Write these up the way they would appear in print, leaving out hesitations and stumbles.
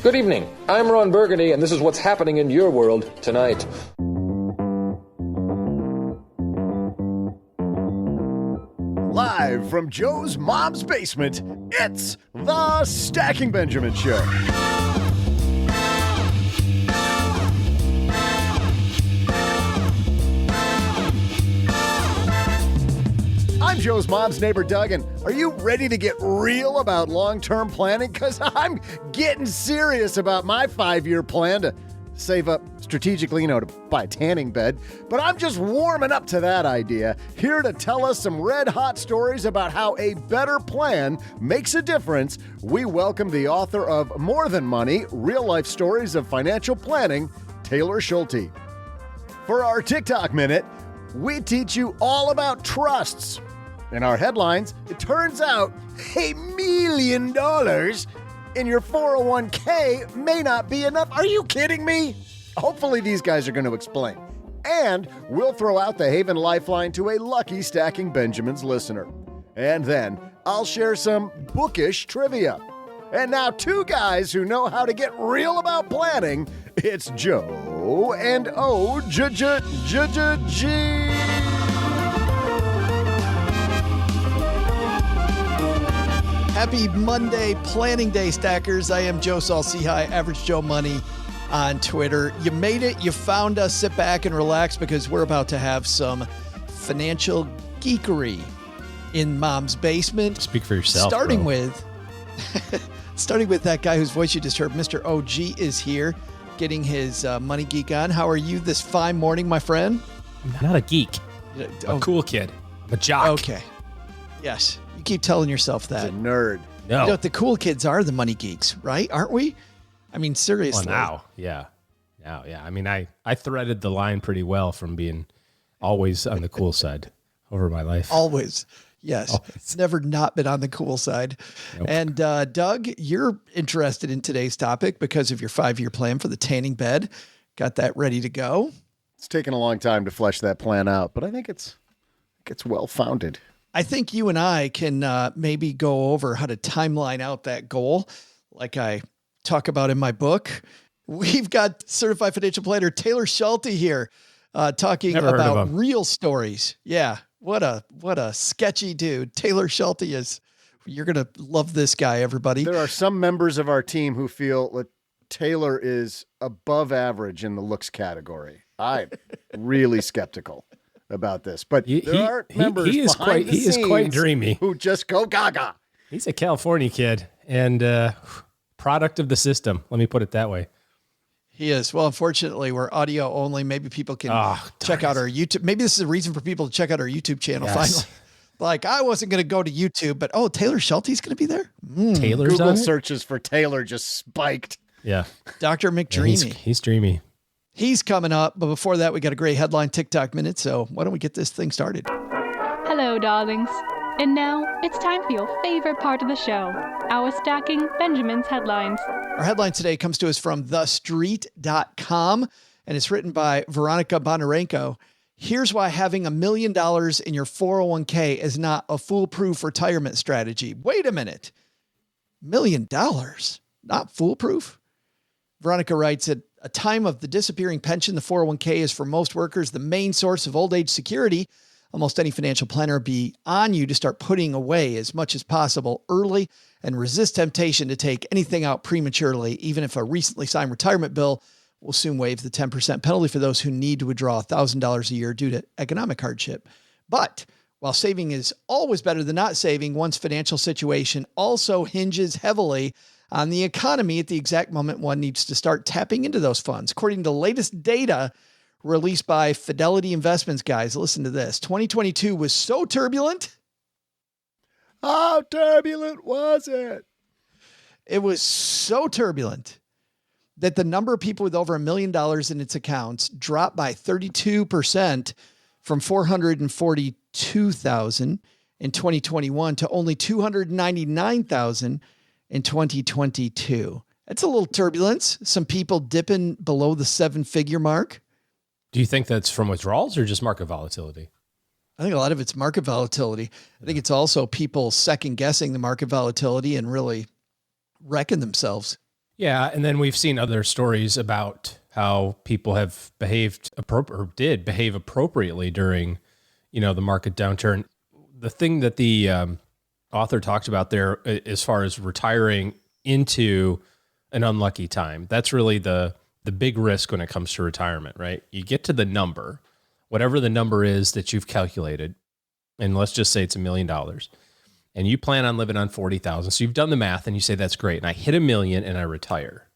Good evening. I'm Ron Burgundy, and this is what's happening in your world tonight. Live from Joe's mom's basement, it's the Stacking Benjamin Show. I'm Joe's mom's neighbor, Doug, and are you ready to get real about long-term planning? Because I'm getting serious about my 5-year plan to save up strategically, to buy a tanning bed. But I'm just warming up to that idea. Here to tell us some red-hot stories about how a better plan makes a difference, we welcome the author of More Than Money, Real-Life Stories of Financial Planning, Taylor Schulte. For our TikTok Minute, we teach you all about trusts. In our headlines, it turns out $1 million in your 401k may not be enough. Are you kidding me? Hopefully these guys are going to explain. And we'll throw out the Haven Lifeline to a lucky Stacking Benjamins listener. And then I'll share some bookish trivia. And now 2 guys who know how to get real about planning. It's Joe and O-G-G-G-G. Happy Monday, Planning Day, Stackers. I am Joe Saul-Sehy, Average Joe Money on Twitter. You made it. You found us. Sit back and relax because we're about to have some financial geekery in Mom's basement. Speak for yourself, Starting bro. with that guy whose voice you just heard, Mr. OG is here getting his Money Geek on. How are you this fine morning, my friend? I'm not a geek. I'm a cool kid. I'm a jock. Okay. Yes. You keep telling yourself that. He's a nerd. No. You know what? The cool kids are the money geeks, right? Aren't we? I mean, seriously. Well, now. Yeah. Now, yeah. I mean, I threaded the line pretty well from being always on the cool side over my life. Always. Yes. Always. Never not been on the cool side. Nope. And Doug, you're interested in today's topic because of your 5-year plan for the tanning bed. Got that ready to go? It's taken a long time to flesh that plan out, but I think it's well-founded. I think you and I can maybe go over how to timeline out that goal like I talk about in my book. We've got certified financial planner Taylor Schulte here talking about real stories. Yeah. What a sketchy dude. Taylor Schulte is. You're going to love this guy, everybody. There are some members of our team who feel that Taylor is above average in the looks category. I'm really skeptical about this, but there are members he is quite dreamy who just go gaga. He's a California kid and product of the system. Let me put it that way. He is. Well, unfortunately, we're audio only. Maybe people can check out our YouTube. Maybe this is a reason for people to check out our YouTube channel. Yes. Finally, like I wasn't going to go to YouTube, but Taylor Schulte's going to be there. Taylor's Google on searches for Taylor just spiked. Yeah, Dr. McDreamy. Yeah, he's dreamy. He's coming up, but before that, we got a great headline TikTok minute. So why don't we get this thing started? Hello, darlings. And now it's time for your favorite part of the show, our Stacking Benjamin's headlines. Our headline today comes to us from thestreet.com, and it's written by Veronica Bonarenko. Here's why having $1 million in your 401k is not a foolproof retirement strategy. Wait a minute. $1 million? Not foolproof? Veronica writes, at a time of the disappearing pension, the 401k is for most workers the main source of old age security. Almost any financial planner would be on you to start putting away as much as possible early and resist temptation to take anything out prematurely, even if a recently signed retirement bill will soon waive the 10% penalty for those who need to withdraw $1,000 a year due to economic hardship. But while saving is always better than not saving, one's financial situation also hinges heavily on the economy at the exact moment one needs to start tapping into those funds. According to the latest data released by Fidelity Investments, guys, listen to this. 2022 was so turbulent. How turbulent was it? It was so turbulent that the number of people with over $1 million in its accounts dropped by 32% from 442,000 in 2021 to only 299,000 in 2022. That's a little turbulence. Some people dipping below the 7-figure mark. Do you think that's from withdrawals or just market volatility? I think a lot of it's market volatility. I think it's also people second guessing the market volatility and really wrecking themselves. Yeah, and then we've seen other stories about how people have behaved or did behave appropriately during, the market downturn. The thing that the author talked about there, as far as retiring into an unlucky time, that's really the big risk when it comes to retirement, right? You get to the number, whatever the number is that you've calculated, and let's just say it's $1 million, and you plan on living on 40,000. So you've done the math and you say, that's great. And I hit $1 million and I retire.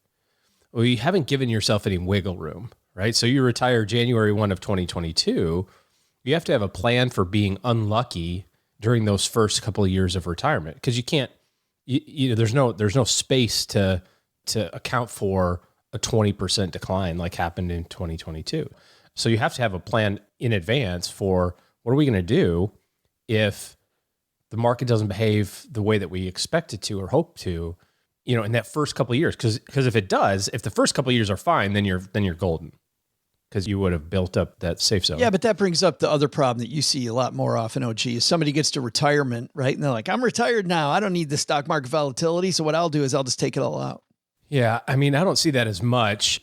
Well, you haven't given yourself any wiggle room, right? So you retire January 1 of 2022. You have to have a plan for being unlucky during those first couple of years of retirement, because you can't, there's no space to account for a 20% decline like happened in 2022. So you have to have a plan in advance for what are we going to do if the market doesn't behave the way that we expect it to or hope to, in that first couple of years. Because if it does, if the first couple of years are fine, then you're golden, because you would have built up that safe zone. Yeah, but that brings up the other problem that you see a lot more often, OG, is somebody gets to retirement, right? And they're like, I'm retired now. I don't need the stock market volatility. So what I'll do is I'll just take it all out. Yeah, I mean, I don't see that as much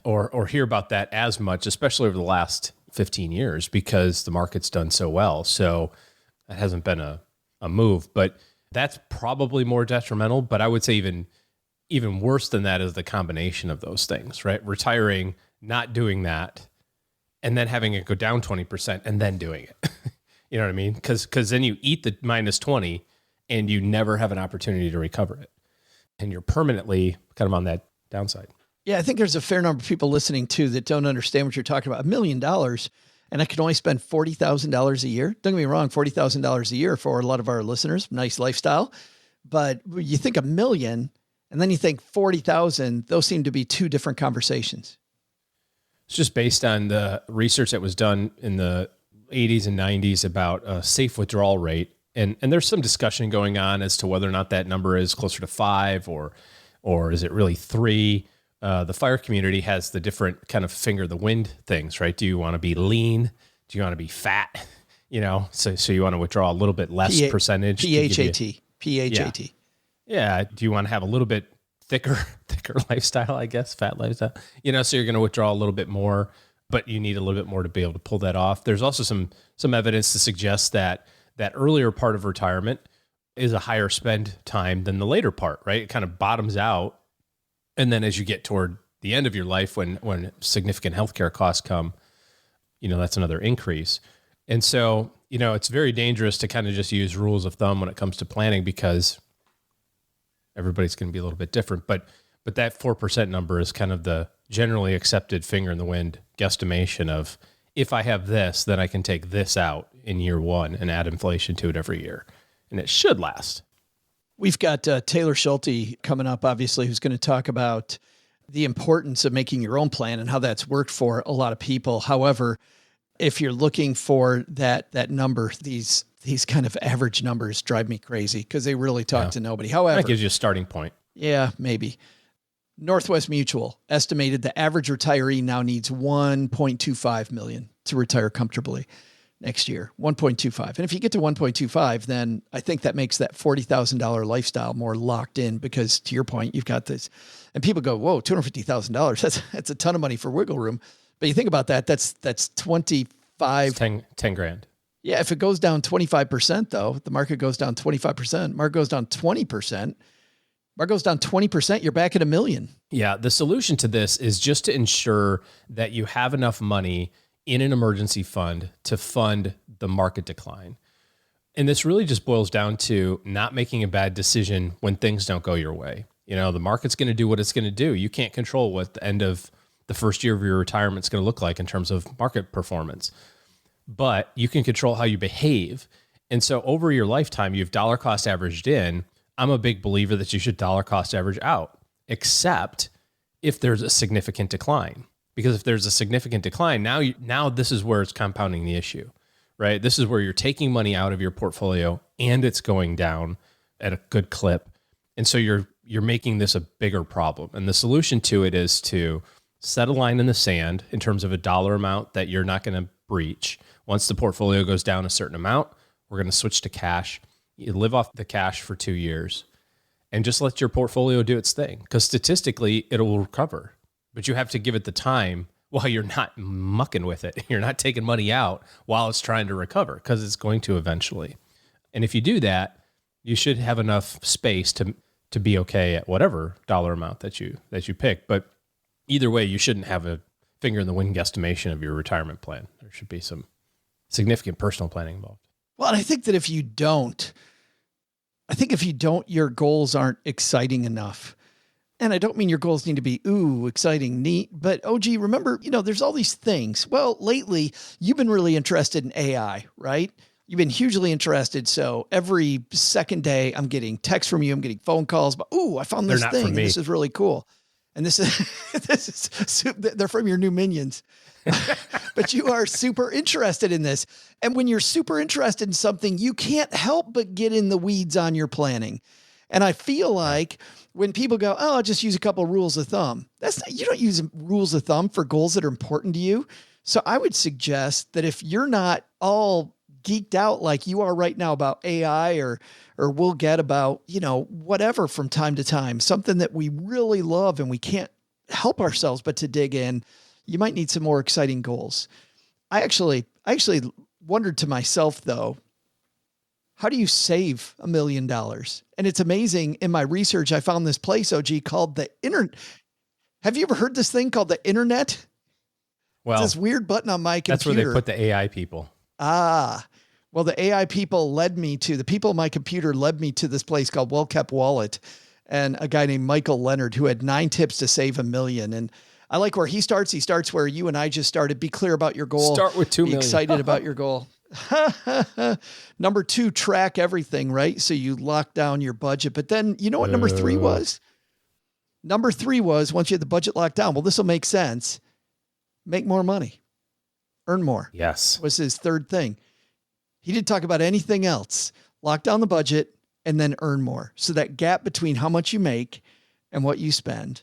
or hear about that as much, especially over the last 15 years, because the market's done so well. So that hasn't been a move, but that's probably more detrimental. But I would say even worse than that is the combination of those things, right? Retiring, not doing that, and then having it go down 20% and then doing it. You know what I mean? Because then you eat the minus 20 and you never have an opportunity to recover it. And you're permanently kind of on that downside. Yeah, I think there's a fair number of people listening too that don't understand what you're talking about. $1 million, and I can only spend $40,000 a year. Don't get me wrong, $40,000 a year for a lot of our listeners, nice lifestyle. But you think $1 million, and then you think 40,000, those seem to be two different conversations. It's just based on the research that was done in the 80s and 90s about a safe withdrawal rate. And there's some discussion going on as to whether or not that number is closer to 5 or is it really 3. The fire community has the different kind of finger the wind things, right? Do you want to be lean? Do you want to be fat? So you want to withdraw a little bit less percentage. PHAT. Yeah. Do you want to have a little bit thicker lifestyle, I guess, fat lifestyle? So you're going to withdraw a little bit more, but you need a little bit more to be able to pull that off. There's also some evidence to suggest that earlier part of retirement is a higher spend time than the later part, right? It kind of bottoms out. And then as you get toward the end of your life, when significant healthcare costs come, that's another increase. And so, it's very dangerous to kind of just use rules of thumb when it comes to planning, because everybody's going to be a little bit different. But that 4% number is kind of the generally accepted finger in the wind guesstimation of, if I have this, then I can take this out in year one and add inflation to it every year. And it should last. We've got Taylor Schulte coming up, obviously, who's going to talk about the importance of making your own plan and how that's worked for a lot of people. However, if you're looking for that number, these kind of average numbers drive me crazy because they really talk to nobody. However, that gives you a starting point. Yeah, maybe. Northwest Mutual estimated the average retiree now needs $1.25 million to retire comfortably next year. 1.25. And if you get to 1.25, then I think that makes that $40,000 lifestyle more locked in, because to your point, you've got this, and people go, whoa, $250,000. That's a ton of money for wiggle room. But you think about that, that's 25. 10 grand. Yeah. If it goes down 25% though, the market goes down 25%, market goes down 20%, market goes down 20%, you're back at $1 million. Yeah. The solution to this is just to ensure that you have enough money in an emergency fund to fund the market decline. And this really just boils down to not making a bad decision when things don't go your way. The market's going to do what it's going to do. You can't control what the end of the first year of your retirement is going to look like in terms of market performance, but you can control how you behave. And so over your lifetime, you've dollar cost averaged in. I'm a big believer that you should dollar cost average out, except if there's a significant decline. Because if there's a significant decline, now this is where it's compounding the issue, right? This is where you're taking money out of your portfolio and it's going down at a good clip. And so you're making this a bigger problem. And the solution to it is to set a line in the sand in terms of a dollar amount that you're not going to breach. Once the portfolio goes down a certain amount, we're going to switch to cash. You live off the cash for 2 years. and just let your portfolio do its thing. Because statistically, it will recover, but you have to give it the time while you're not mucking with it. You're not taking money out while it's trying to recover, because it's going to eventually. And if you do that, you should have enough space to be okay at whatever dollar amount that you pick. But either way, you shouldn't have a finger in the wind guesstimation of your retirement plan. There should be some significant personal planning involved. Well, and I think that if you don't, your goals aren't exciting enough. And I don't mean your goals need to be, ooh, exciting, neat, but OG, remember, there's all these things. Well, lately you've been really interested in AI, right? You've been hugely interested. So every second day I'm getting texts from you. I'm getting phone calls, but, ooh, I found this thing. This is really cool. And this is, they're from your new minions, but you are super interested in this. And when you're super interested in something, you can't help but get in the weeds on your planning. And I feel like when people go, oh, I'll just use a couple of rules of thumb. You don't use rules of thumb for goals that are important to you. So I would suggest that if you're not all geeked out like you are right now about AI or we'll get about, whatever from time to time, something that we really love and we can't help ourselves but to dig in, you might need some more exciting goals. I actually wondered to myself, though, how do you save $1 million? And it's amazing. In my research, I found this place, OG, called the internet. Have you ever heard this thing called the internet? Well, it's this weird button on my computer. That's where they put the AI people. Well, the AI people the people on my computer led me to this place called Well Kept Wallet, and a guy named Michael Leonard, who had 9 tips to save $1 million. And I like where he starts. He starts where you and I just started. Be clear about your goal. Start with 2 million. Be excited about your goal. Number 2, track everything, right? So you lock down your budget. But then you know what number 3 was? Number 3 was, once you had the budget locked down, well, this will make sense. Make more money. Earn more. Yes. Was his third thing. He didn't talk about anything else. Lock down the budget and then earn more. So that gap between how much you make and what you spend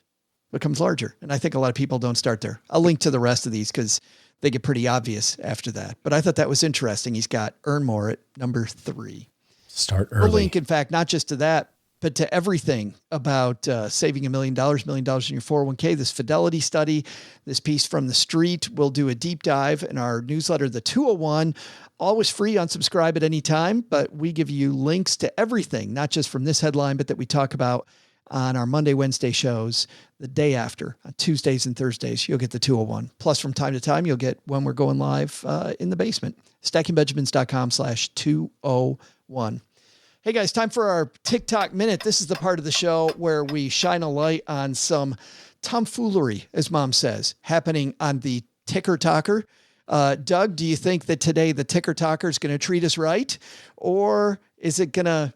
becomes larger. And I think a lot of people don't start there. I'll link to the rest of these because they get pretty obvious after that. But I thought that was interesting. He's got earn more at number 3. Start early. We'll link, in fact, not just to that, but to everything about saving $1 million in your 401k, this Fidelity study, this piece from the street. We'll do a deep dive in our newsletter, the 201, always free, unsubscribe at any time, but we give you links to everything, not just from this headline, but that we talk about on our Monday, Wednesday shows the day after. On Tuesdays and Thursdays, you'll get the 201. Plus, from time to time, you'll get when we're going live in the basement. StackingBenjamins.com/201. Hey guys, time for our TikTok Minute. This is the part of the show where we shine a light on some tomfoolery, as Mom says, happening on the Ticker Talker. Doug, do you think that today the Ticker Talker is going to treat us right? Or is it going to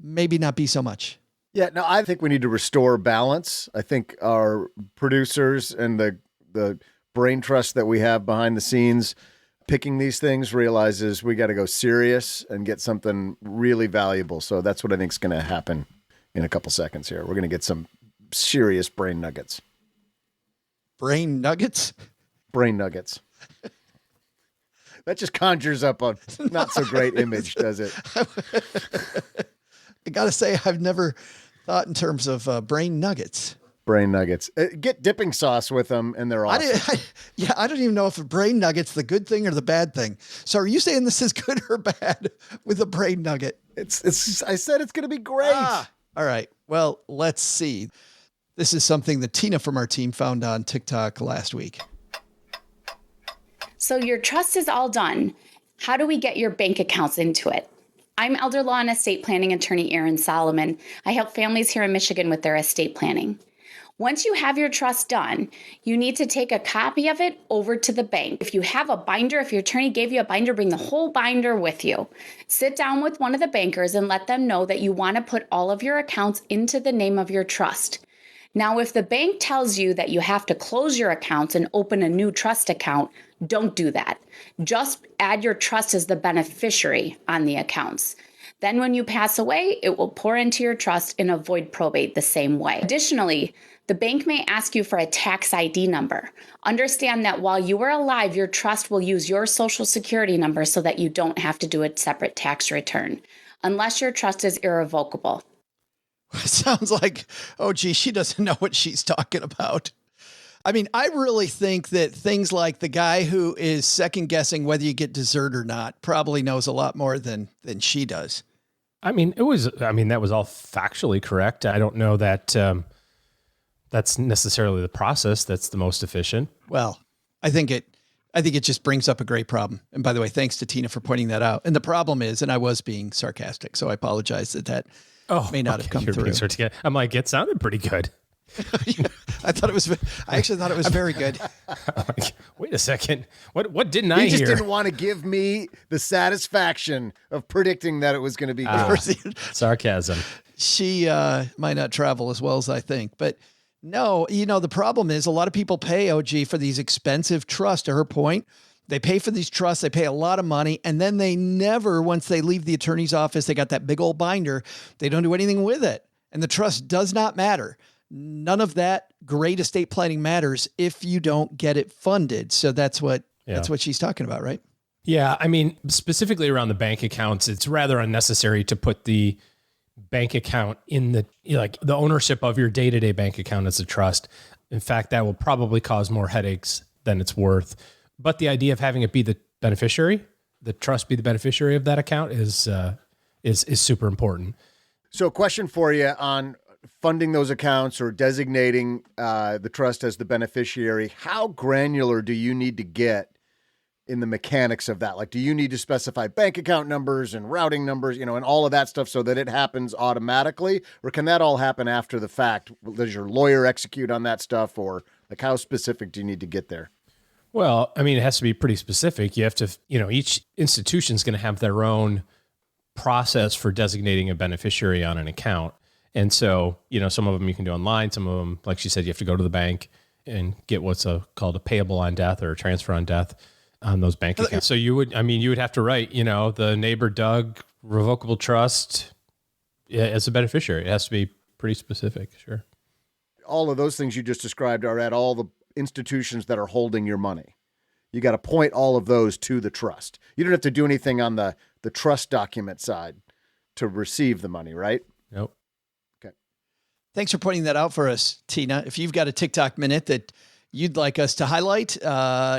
maybe not be so much? Yeah, no, I think we need to restore balance. I think our producers and the brain trust that we have behind the scenes picking these things realizes we got to go serious and get something really valuable. So that's what I think is going to happen in a couple seconds here. We're going to get some serious brain nuggets. Brain nuggets? Brain nuggets. That just conjures up a not so great image, does it? I got to say, I've never thought in terms of brain nuggets. Brain nuggets. Get dipping sauce with them, and they're awesome. I don't even know if a brain nugget's the good thing or the bad thing. So are you saying this is good or bad with a brain nugget? It's. I said it's going to be great. All right. Well, let's see. This is something that Tina from our team found on TikTok last week. So your trust is all done. How do we get your bank accounts into it? I'm elder law and estate planning attorney Erin Solomon. I help families here in Michigan with their estate planning. Once you have your trust done, you need to take a copy of it over to the bank. If you have a binder, if your attorney gave you a binder, bring the whole binder with you. Sit down with one of the bankers and let them know that you want to put all of your accounts into the name of your trust. Now, if the bank tells you that you have to close your accounts and open a new trust account, don't do that. Just add your trust as the beneficiary on the accounts. Then when you pass away, it will pour into your trust and avoid probate the same way. Additionally, the bank may ask you for a tax ID number. Understand that while you are alive, your trust will use your social security number so that you don't have to do a separate tax return, unless your trust is irrevocable. Sounds like, oh, gee, she doesn't know what she's talking about. I mean, I really think that things like the guy who is second guessing whether you get dessert or not probably knows a lot more than she does. I mean, that was all factually correct. I don't know that that's necessarily the process that's the most efficient. Well, I think it just brings up a great problem. And by the way, thanks to Tina for pointing that out. And the problem is, and I was being sarcastic, so I apologize that may not have come through. I'm like, it sounded pretty good. I actually thought it was very good. Like, wait a second. What didn't I hear? He just didn't want to give me the satisfaction of predicting that it was going to be good. Sarcasm. She might not travel as well as I think, but no, the problem is a lot of people pay OG for these expensive trusts. To her point, they pay for these trusts, they pay a lot of money, and then they never, once they leave the attorney's office, they got that big old binder, they don't do anything with it. And the trust does not matter. None of that great estate planning matters if you don't get it funded. So that's what she's talking about, right? Yeah. I mean, specifically around the bank accounts, it's rather unnecessary to put the bank account in the ownership of your day-to-day bank account as a trust. In fact, that will probably cause more headaches than it's worth. But the idea of having it be the beneficiary, the trust be the beneficiary of that account is super important. So a question for you on funding those accounts or designating the trust as the beneficiary. How granular do you need to get in the mechanics of that? Like, do you need to specify bank account numbers and routing numbers, and all of that stuff so that it happens automatically? Or can that all happen after the fact? Does your lawyer execute on that stuff? Or like, how specific do you need to get there? Well, I mean, it has to be pretty specific. You have to, each institution is going to have their own process for designating a beneficiary on an account. And so, some of them you can do online. Some of them, like she said, you have to go to the bank and get what's called a payable on death or a transfer on death on those bank accounts. So you would have to write, the neighbor Doug revocable trust as a beneficiary. It has to be pretty specific. Sure. All of those things you just described are at all the institutions that are holding your money. You got to point all of those to the trust. You don't have to do anything on the trust document side to receive the money, right? Nope. Okay. Thanks for pointing that out for us, Tina. If you've got a TikTok minute that you'd like us to highlight,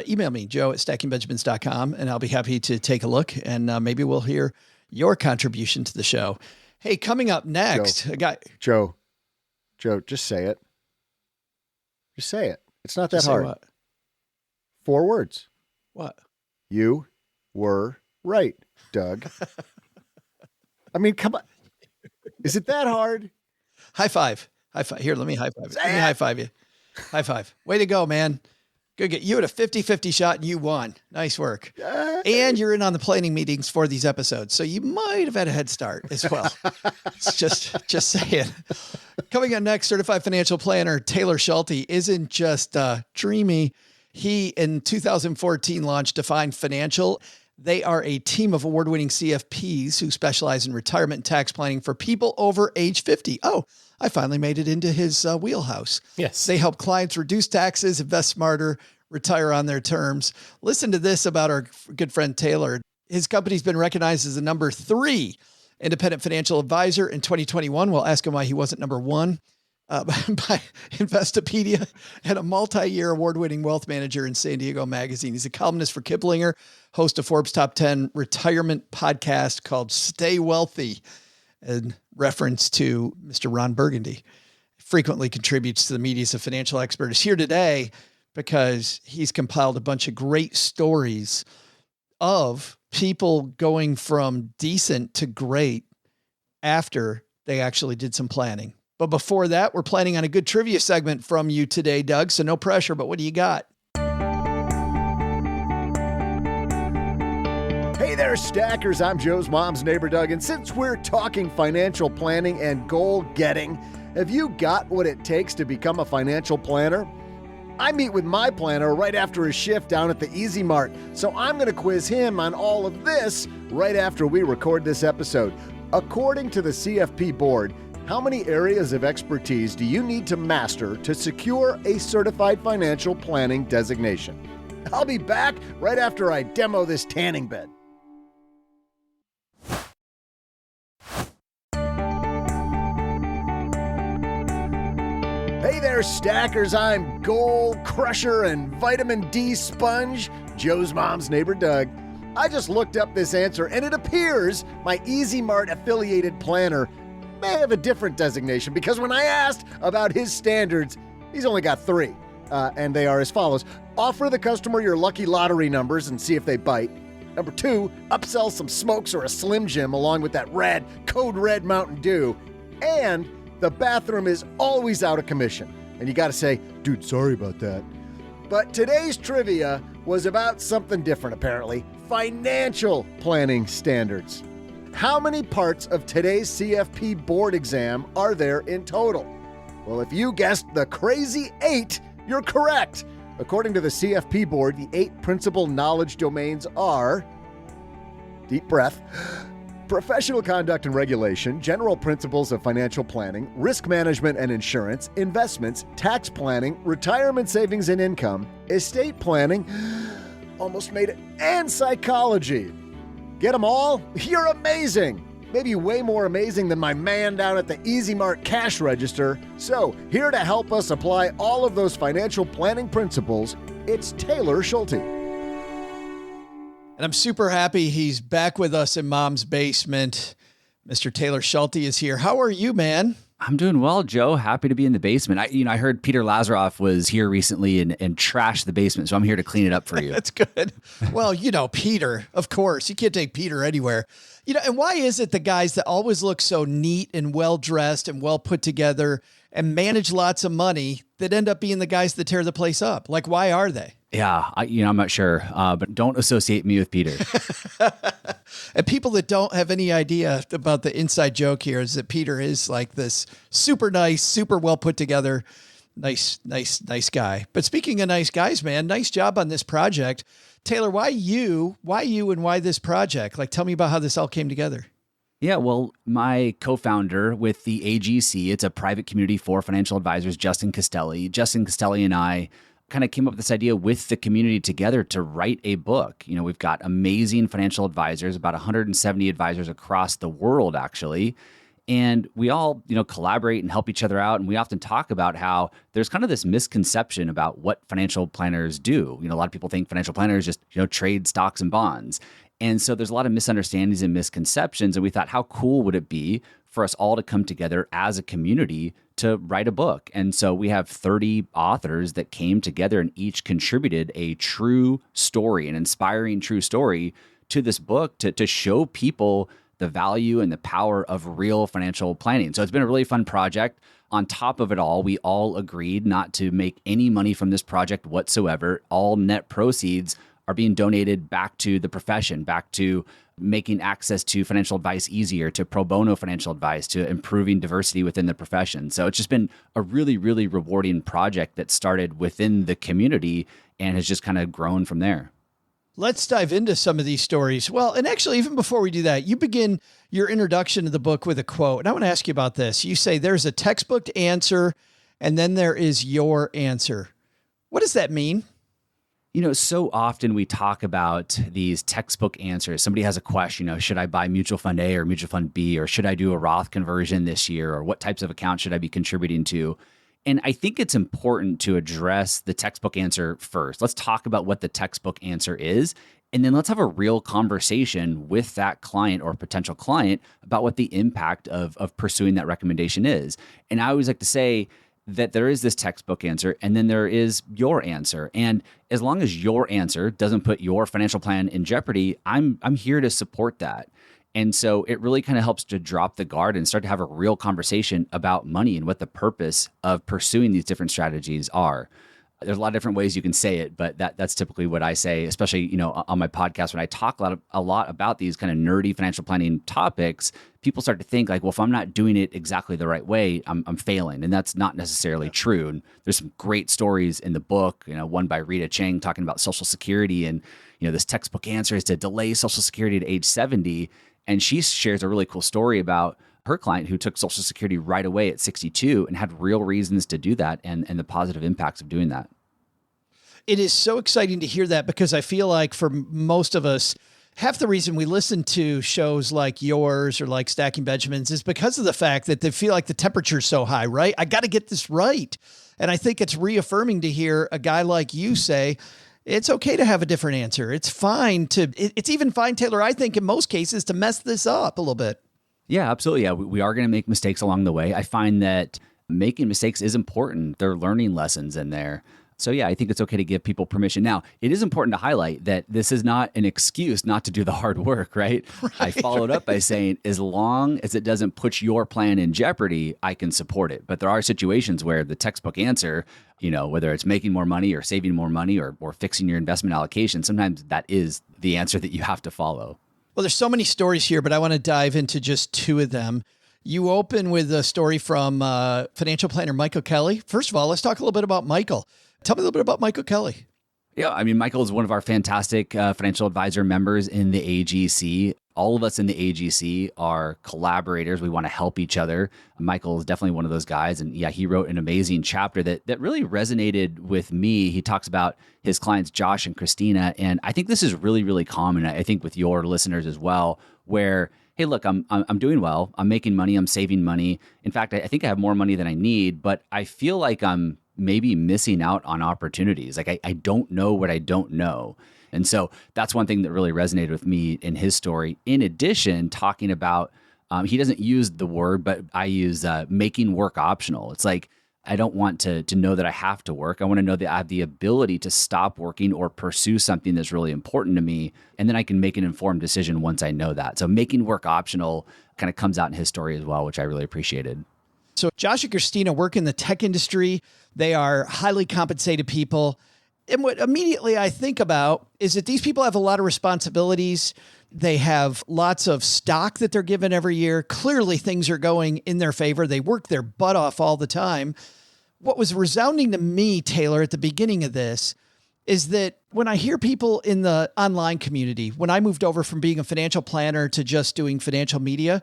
email me, joe@stackingbenjamins.com, and I'll be happy to take a look, and maybe we'll hear your contribution to the show. Hey, coming up next, Joe, just say it. Just say it. It's not that hard. What? 4 words. What? You were right, Doug. I mean, come on. Is it that hard? High five. High five. Here, let me high five. Let me high five you. High five. Way to go, man. Good. You had a 50-50 shot and you won. Nice work. And you're in on the planning meetings for these episodes, so you might have had a head start as well. just saying. Coming up next, certified financial planner Taylor Schulte isn't just dreamy. He, in 2014, launched Define Financial. They are a team of award-winning CFPs who specialize in retirement and tax planning for people over age 50. Oh, I finally made it into his wheelhouse. Yes. They help clients reduce taxes, invest smarter, retire on their terms. Listen to this about our good friend Taylor. His company's been recognized as the number 3 independent financial advisor in 2021. We'll ask him why he wasn't number 1 by Investopedia, and a multi-year award-winning wealth manager in San Diego Magazine. He's a columnist for Kiplinger, host of Forbes Top 10 retirement podcast called Stay Wealthy, in reference to Mr. Ron Burgundy. Frequently contributes to the media as a financial expert. Is here today because he's compiled a bunch of great stories of people going from decent to great after they actually did some planning. But before that, we're planning on a good trivia segment from you today, Doug. So no pressure, but what do you got? Hey there, stackers. I'm Joe's mom's neighbor, Doug. And since we're talking financial planning and goal getting, have you got what it takes to become a financial planner? I meet with my planner right after a shift down at the Easy Mart, so I'm going to quiz him on all of this right after we record this episode. According to the CFP board, how many areas of expertise do you need to master to secure a certified financial planning designation? I'll be back right after I demo this tanning bed. Hey there, stackers. I'm Goal Crusher and Vitamin D Sponge, Joe's mom's neighbor, Doug. I just looked up this answer, and it appears my Easy Mart affiliated planner may have a different designation, because when I asked about his standards, he's only got 3, and they are as follows. Offer the customer your lucky lottery numbers and see if they bite. Number 2, upsell some smokes or a Slim Jim along with that Code Red Mountain Dew. And the bathroom is always out of commission. And you gotta say, dude, sorry about that. But today's trivia was about something different, apparently. Financial planning standards. How many parts of today's CFP board exam are there in total? Well, if you guessed the crazy 8, you're correct. According to the CFP board, the 8 principal knowledge domains are, deep breath, professional conduct and regulation, general principles of financial planning, risk management and insurance, investments, tax planning, retirement savings and income, estate planning, almost made it, and psychology. Get them all? You're amazing! Maybe way more amazing than my man down at the Easy Mart cash register. So, here to help us apply all of those financial planning principles, it's Taylor Schulte. And I'm super happy he's back with us in Mom's Basement. Mr. Taylor Schulte is here. How are you, man? I'm doing well, Joe. Happy to be in the basement. I heard Peter Lazaroff was here recently and trashed the basement, so I'm here to clean it up for you. That's good. Well, Peter, of course. You can't take Peter anywhere. And why is it the guys that always look so neat and well-dressed and well put together and manage lots of money that end up being the guys that tear the place up? Like, why are they? Yeah, I'm not sure, but don't associate me with Peter. And people that don't have any idea about the inside joke here is that Peter is like this super nice, super well put together, nice guy. But speaking of nice guys, man, nice job on this project. Taylor, why you and why this project? Like, tell me about how this all came together. Yeah, well, my co-founder with the AGC, it's a private community for financial advisors, Justin Castelli. Justin Castelli and I kind of came up with this idea with the community together to write a book. We've got amazing financial advisors, about 170 advisors across the world, actually. And we all, collaborate and help each other out. And we often talk about how there's kind of this misconception about what financial planners do. A lot of people think financial planners just, trade stocks and bonds. And so there's a lot of misunderstandings and misconceptions. And we thought, how cool would it be for us all to come together as a community to write a book? And so we have 30 authors that came together and each contributed a true story, an inspiring true story to this book to show people the value and the power of real financial planning. So it's been a really fun project. On top of it all, we all agreed not to make any money from this project whatsoever. All net proceeds are being donated back to the profession, back to making access to financial advice easier, to pro bono financial advice, to improving diversity within the profession. So it's just been a really, really rewarding project that started within the community and has just kind of grown from there. Let's dive into some of these stories. Well, and actually, even before we do that, you begin your introduction to the book with a quote. And I want to ask you about this. You say there's a textbook answer, and then there is your answer. What does that mean? So often we talk about these textbook answers. Somebody has a question, should I buy mutual fund A or mutual fund B, or should I do a Roth conversion this year, or what types of accounts should I be contributing to? And I think it's important to address the textbook answer first. Let's talk about what the textbook answer is, and then let's have a real conversation with that client or potential client about what the impact of pursuing that recommendation is. And I always like to say that there is this textbook answer and then there is your answer. And as long as your answer doesn't put your financial plan in jeopardy, I'm here to support that. And so it really kind of helps to drop the guard and start to have a real conversation about money and what the purpose of pursuing these different strategies are. There's a lot of different ways you can say it, but that's typically what I say, especially, on my podcast, when I talk a lot about these kind of nerdy financial planning topics, people start to think like, well, if I'm not doing it exactly the right way, I'm failing. And that's not necessarily true. And there's some great stories in the book, one by Rita Chang talking about Social Security. And, this textbook answer is to delay Social Security to age 70. And she shares a really cool story about her client who took Social Security right away at 62 and had real reasons to do that and the positive impacts of doing that. It is so exciting to hear that, because I feel like for most of us, half the reason we listen to shows like yours or like Stacking Benjamins is because of the fact that they feel like the temperature's so high, right? I got to get this right. And I think it's reaffirming to hear a guy like you say, it's okay to have a different answer. It's fine it's even fine, Taylor, I think in most cases to mess this up a little bit. Yeah, absolutely. Yeah, we are going to make mistakes along the way. I find that making mistakes is important. There are learning lessons in there. So yeah, I think it's okay to give people permission. Now, it is important to highlight that this is not an excuse not to do the hard work, right? I followed up by saying, as long as it doesn't put your plan in jeopardy, I can support it. But there are situations where the textbook answer, whether it's making more money or saving more money or fixing your investment allocation, sometimes that is the answer that you have to follow. Well, there's so many stories here, but I want to dive into just two of them. You open with a story from financial planner Michael Kelly. First of all, let's talk a little bit about Michael. Tell me a little bit about Michael Kelly. Yeah, I mean, Michael is one of our fantastic financial advisor members in the AGC. All of us in the AGC are collaborators. We want to help each other. Michael is definitely one of those guys. And yeah, he wrote an amazing chapter that really resonated with me. He talks about his clients, Josh and Christina. And I think this is really, really common, I think with your listeners as well, where, hey, look, I'm doing well. I'm making money. I'm saving money. In fact, I think I have more money than I need, but I feel like I'm maybe missing out on opportunities. Like I don't know what I don't know. And so that's one thing that really resonated with me in his story. In addition, talking about, he doesn't use the word, but I use making work optional. It's like, I don't want to know that I have to work. I want to know that I have the ability to stop working or pursue something that's really important to me. And then I can make an informed decision once I know that. So making work optional kind of comes out in his story as well, which I really appreciated. So Josh and Christina work in the tech industry. They are highly compensated people. And what immediately I think about is that these people have a lot of responsibilities. They have lots of stock that they're given every year. Clearly things are going in their favor. They work their butt off all the time. What was resounding to me, Taylor, at the beginning of this is that when I hear people in the online community, when I moved over from being a financial planner to just doing financial media,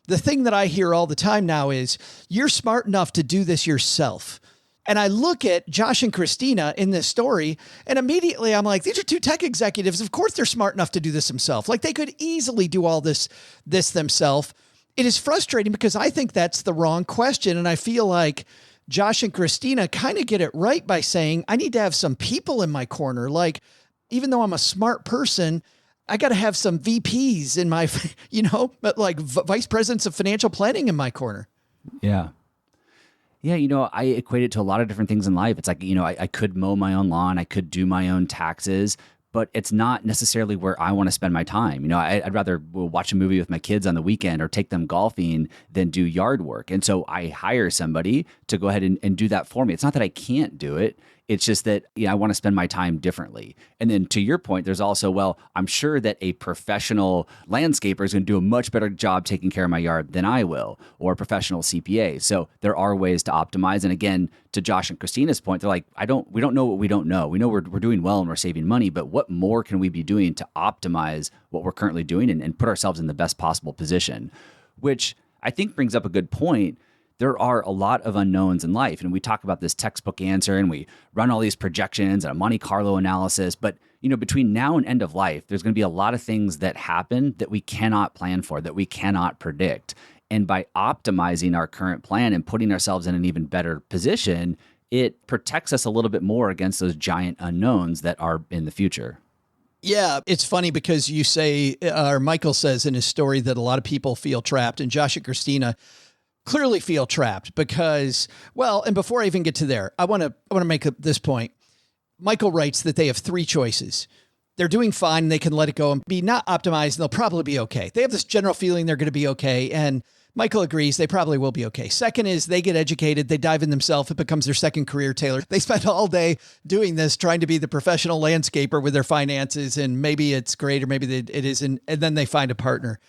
the thing that I hear all the time now is, you're smart enough to do this yourself. And I look at Josh and Christina in this story, and immediately I'm like, these are two tech executives. Of course they're smart enough to do this themselves. Like they could easily do all this themselves. It is frustrating because I think that's the wrong question. And I feel like Josh and Christina kind of get it right by saying, I need to have some people in my corner. Like, even though I'm a smart person, I got to have some VPs in my, but like vice presidents of financial planning in my corner. Yeah. Yeah, I equate it to a lot of different things in life. It's like, I could mow my own lawn, I could do my own taxes, but it's not necessarily where I want to spend my time. I'd rather watch a movie with my kids on the weekend or take them golfing than do yard work. And so I hire somebody to go ahead and do that for me. It's not that I can't do it. It's just that I want to spend my time differently. And then to your point, there's also, I'm sure that a professional landscaper is going to do a much better job taking care of my yard than I will, or a professional CPA. So there are ways to optimize. And again, to Josh and Christina's point, they're like, we don't know what we don't know. We know we're doing well and we're saving money, but what more can we be doing to optimize what we're currently doing and put ourselves in the best possible position? Which I think brings up a good point. There are a lot of unknowns in life. And we talk about this textbook answer and we run all these projections and a Monte Carlo analysis. But, between now and end of life, there's going to be a lot of things that happen that we cannot plan for, that we cannot predict. And by optimizing our current plan and putting ourselves in an even better position, it protects us a little bit more against those giant unknowns that are in the future. Yeah, it's funny because you say, or Michael says in his story that a lot of people feel trapped, and Josh and Christina clearly feel trapped because, and before I even get to there, I want to make this point. Michael writes that they have three choices. They're doing fine and they can let it go and be not optimized and they'll probably be okay. They have this general feeling they're going to be okay. And Michael agrees they probably will be okay. Second is they get educated. They dive in themselves. It becomes their second career, Taylor. They spend all day doing this, trying to be the professional landscaper with their finances. And maybe it's great or maybe it isn't. And then they find a partner.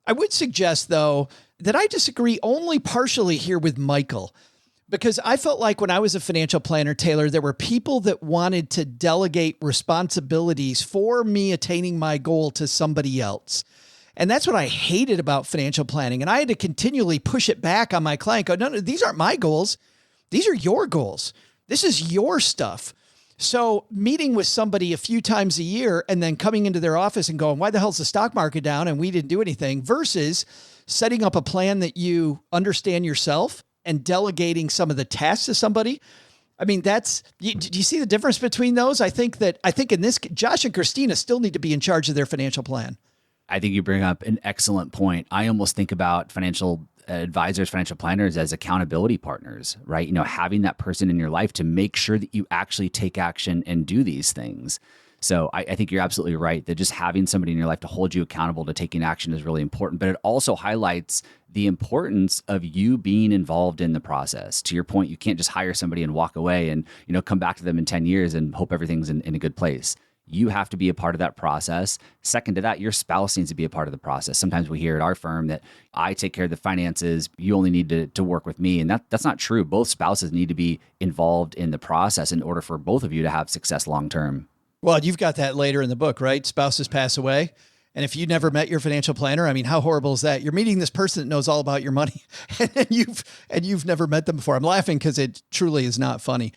I would suggest, though, that I disagree only partially here with Michael, because I felt like when I was a financial planner, Taylor, there were people that wanted to delegate responsibilities for me attaining my goal to somebody else. And that's what I hated about financial planning. And I had to continually push it back on my client. Go, no, these aren't my goals. These are your goals. This is your stuff. So meeting with somebody a few times a year and then coming into their office and going, why the hell's the stock market down and we didn't do anything, versus setting up a plan that you understand yourself and delegating some of the tasks to somebody. I mean, do you see the difference between those? I think in this, Josh and Christina still need to be in charge of their financial plan. I think you bring up an excellent point. I almost think about financial advisors, financial planners as accountability partners, right? You know, having that person in your life to make sure that you actually take action and do these things. So I think you're absolutely right that just having somebody in your life to hold you accountable to taking action is really important. But it also highlights the importance of you being involved in the process. To your point, you can't just hire somebody and walk away and, you know, come back to them in 10 years and hope everything's in a good place. You have to be a part of that process. Second to that, your spouse needs to be a part of the process. Sometimes we hear at our firm that I take care of the finances, you only need to work with me. And that's not true. Both spouses need to be involved in the process in order for both of you to have success long term. Well, you've got that later in the book, right? Spouses pass away. And if you never met your financial planner, I mean, how horrible is that? You're meeting this person that knows all about your money and you've never met them before. I'm laughing because it truly is not funny.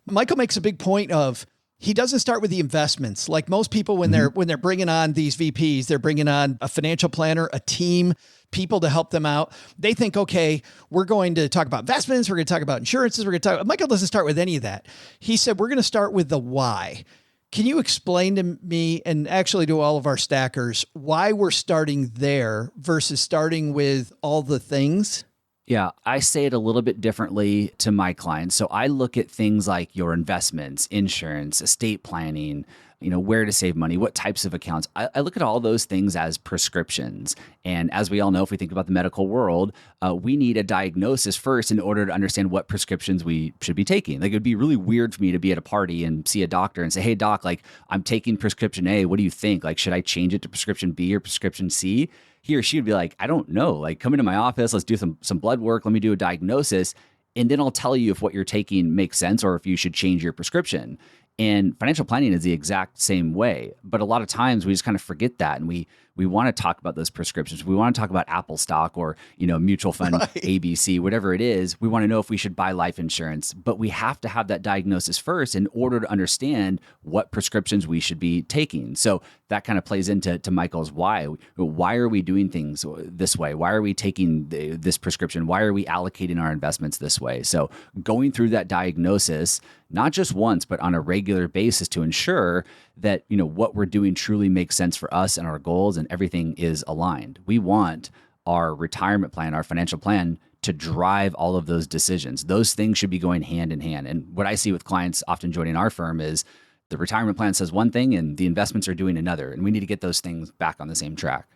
Michael makes a big point of, he doesn't start with the investments. Like most people, when they're bringing on these VPs, they're bringing on a financial planner, a team, people to help them out. They think, okay, we're going to talk about investments. We're going to talk about insurances. Michael doesn't start with any of that. He said, we're going to start with the why. Can you explain to me, and actually to all of our stackers, why we're starting there versus starting with all the things? Yeah, I say it a little bit differently to my clients. So I look at things like your investments, insurance, estate planning, you know, where to save money, what types of accounts. I look at all those things as prescriptions. And as we all know, if we think about the medical world, we need a diagnosis first in order to understand what prescriptions we should be taking. Like, it would be really weird for me to be at a party and see a doctor and say, hey, doc, like, I'm taking prescription A. What do you think? Like, should I change it to prescription B or prescription C? He or she would be like, I don't know. Like, come into my office. Let's do some blood work. Let me do a diagnosis. And then I'll tell you if what you're taking makes sense or if you should change your prescription. And financial planning is the exact same way. But a lot of times we just kind of forget that. And we want to talk about those prescriptions. We want to talk about Apple stock or, you know, mutual fund, right, ABC, whatever it is. We want to know if we should buy life insurance. But we have to have that diagnosis first in order to understand what prescriptions we should be taking. So that kind of plays into Michael's why. Why are we doing things this way? Why are we taking this prescription? Why are we allocating our investments this way? So going through that diagnosis, not just once, but on a regular basis to ensure that, you know, what we're doing truly makes sense for us and our goals and everything is aligned. We want our retirement plan, our financial plan to drive all of those decisions. Those things should be going hand in hand. And what I see with clients often joining our firm is the retirement plan says one thing and the investments are doing another. And we need to get those things back on the same track.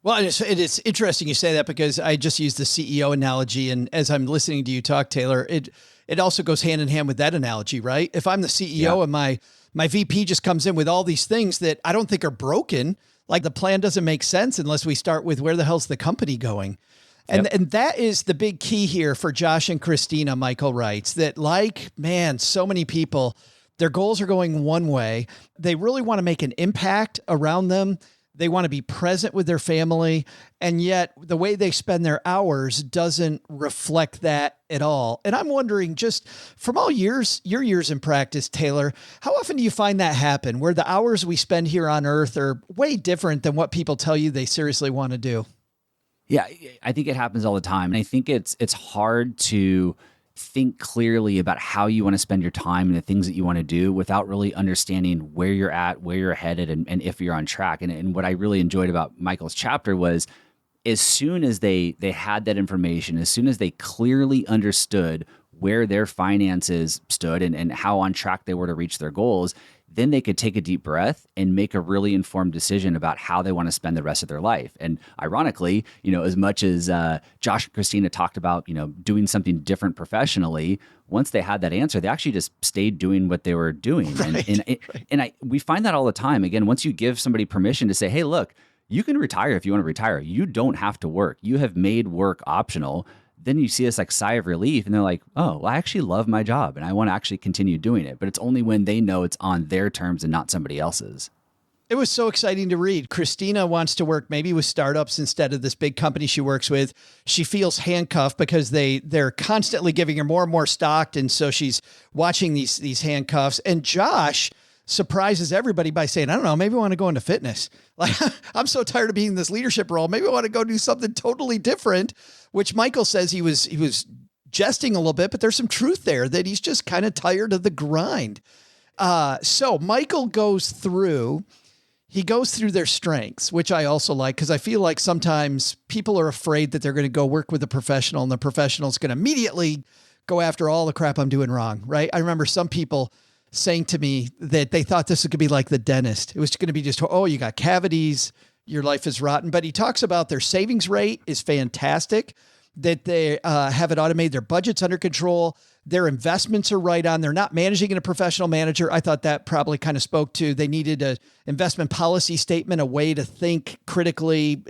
Well, it is interesting you say that because I just used the CEO analogy. And as I'm listening to you talk, Taylor, it also goes hand in hand with that analogy, right? If I'm the CEO and my VP just comes in with all these things that I don't think are broken, like the plan doesn't make sense unless we start with where the hell's the company going? And that is the big key here for Josh and Christina. Michael writes that, like, man, so many people, their goals are going one way. They really want to make an impact around them. They want to be present with their family. And yet the way they spend their hours doesn't reflect that at all. And I'm wondering, just from all your years in practice, Taylor, how often do you find that happen where the hours we spend here on earth are way different than what people tell you they seriously want to do? Yeah, I think it happens all the time. And I think it's hard to think clearly about how you want to spend your time and the things that you want to do without really understanding where you're at, where you're headed, and if you're on track. And what I really enjoyed about Michael's chapter was as soon as they had that information, as soon as they clearly understood where their finances stood and how on track they were to reach their goals, then they could take a deep breath and make a really informed decision about how they want to spend the rest of their life. And ironically, you know, as much as Josh and Christina talked about, you know, doing something different professionally, once they had that answer, they actually just stayed doing what they were doing. Right, we find that all the time. Again, once you give somebody permission to say, hey, look, you can retire if you want to retire. You don't have to work. You have made work optional. Then you see this like sigh of relief and they're like, oh, well, I actually love my job and I want to actually continue doing it. But it's only when they know it's on their terms and not somebody else's. It was so exciting to read. Christina wants to work maybe with startups instead of this big company she works with. She feels handcuffed because they're constantly giving her more and more stock. And so she's watching these handcuffs. And Josh surprises everybody by saying, I don't know, maybe I want to go into fitness. Like, I'm so tired of being in this leadership role. Maybe I want to go do something totally different, which Michael says he was jesting a little bit, but there's some truth there that he's just kind of tired of the grind. So Michael goes through their strengths, which I also like, because I feel like sometimes people are afraid that they're going to go work with a professional and the professional is going to immediately go after all the crap I'm doing wrong, right? I remember some people saying to me that they thought this was going to be like the dentist. It was going to be just, oh, you got cavities, your life is rotten. But he talks about their savings rate is fantastic, that they have it automated, their budget's under control, their investments are right on. They're not managing in a professional manager. I thought that probably kind of spoke to, they needed a investment policy statement, a way to think critically,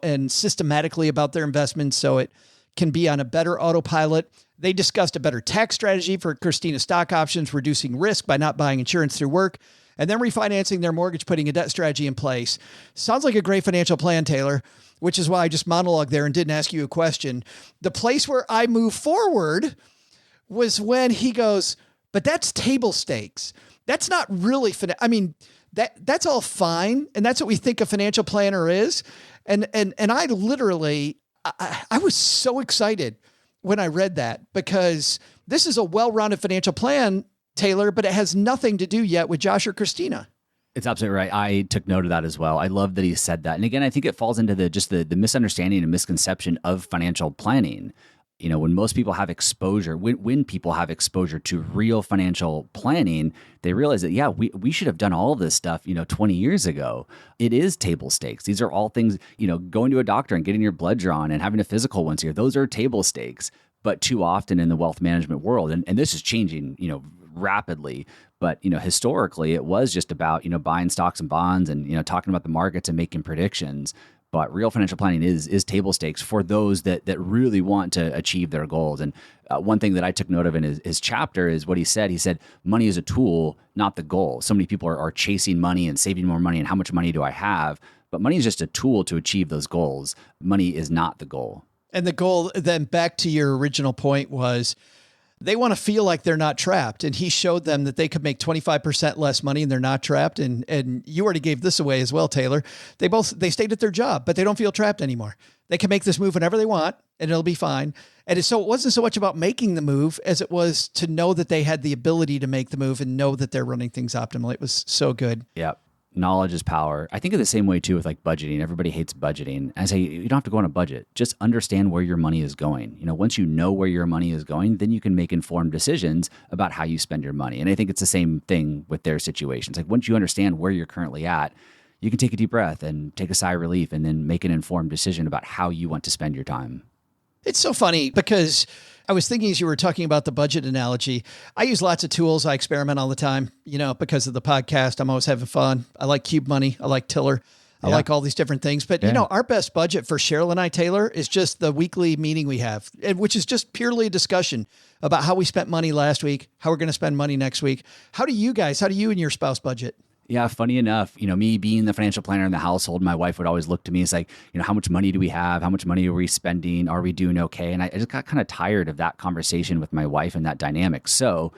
and systematically about their investments so it can be on a better autopilot. They discussed a better tax strategy for Christina's stock options, reducing risk by not buying insurance through work, and then refinancing their mortgage, putting a debt strategy in place. Sounds like a great financial plan, Taylor, which is why I just monologued there and didn't ask you a question. The place where I move forward was when he goes, but that's table stakes. That's not really, that's all fine. And that's what we think a financial planner is. And I literally, I was so excited when I read that, because this is a well-rounded financial plan, Taylor, but it has nothing to do yet with Josh or Christina. It's absolutely right. I took note of that as well. I love that he said that. And again, I think it falls into the misunderstanding and misconception of financial planning. When most people have exposure, when people have exposure to real financial planning, they realize that, yeah, we should have done all of this stuff, 20 years ago. It is table stakes. These are all things, going to a doctor and getting your blood drawn and having a physical once a year. Those are table stakes. But too often in the wealth management world, and this is changing, rapidly, but, historically it was just about, buying stocks and bonds and, talking about the markets and making predictions. But real financial planning is table stakes for those that really want to achieve their goals. And one thing that I took note of in his chapter is what he said. He said, money is a tool, not the goal. So many people are chasing money and saving more money and how much money do I have? But money is just a tool to achieve those goals. Money is not the goal. And the goal, then back to your original point, was they want to feel like they're not trapped. And he showed them that they could make 25% less money and they're not trapped. And you already gave this away as well, Taylor. They stayed at their job, but they don't feel trapped anymore. They can make this move whenever they want and it'll be fine. And so it wasn't so much about making the move as it was to know that they had the ability to make the move and know that they're running things optimally. It was so good. Yeah. Knowledge is power. I think of the same way too with like budgeting. Everybody hates budgeting. I say, you don't have to go on a budget. Just understand where your money is going. Once you know where your money is going, then you can make informed decisions about how you spend your money. And I think it's the same thing with their situations. Like once you understand where you're currently at, you can take a deep breath and take a sigh of relief and then make an informed decision about how you want to spend your time. It's so funny because I was thinking as you were talking about the budget analogy, I use lots of tools. I experiment all the time, because of the podcast. I'm always having fun. I like Cube Money. I like Tiller. I like all these different things. But, our best budget for Cheryl and I, Taylor, is just the weekly meeting we have, which is just purely a discussion about how we spent money last week, how we're going to spend money next week. How do you and your spouse budget? Yeah, funny enough, me being the financial planner in the household, my wife would always look to me as like, how much money do we have? How much money are we spending? Are we doing okay? And I just got kind of tired of that conversation with my wife and that dynamic. So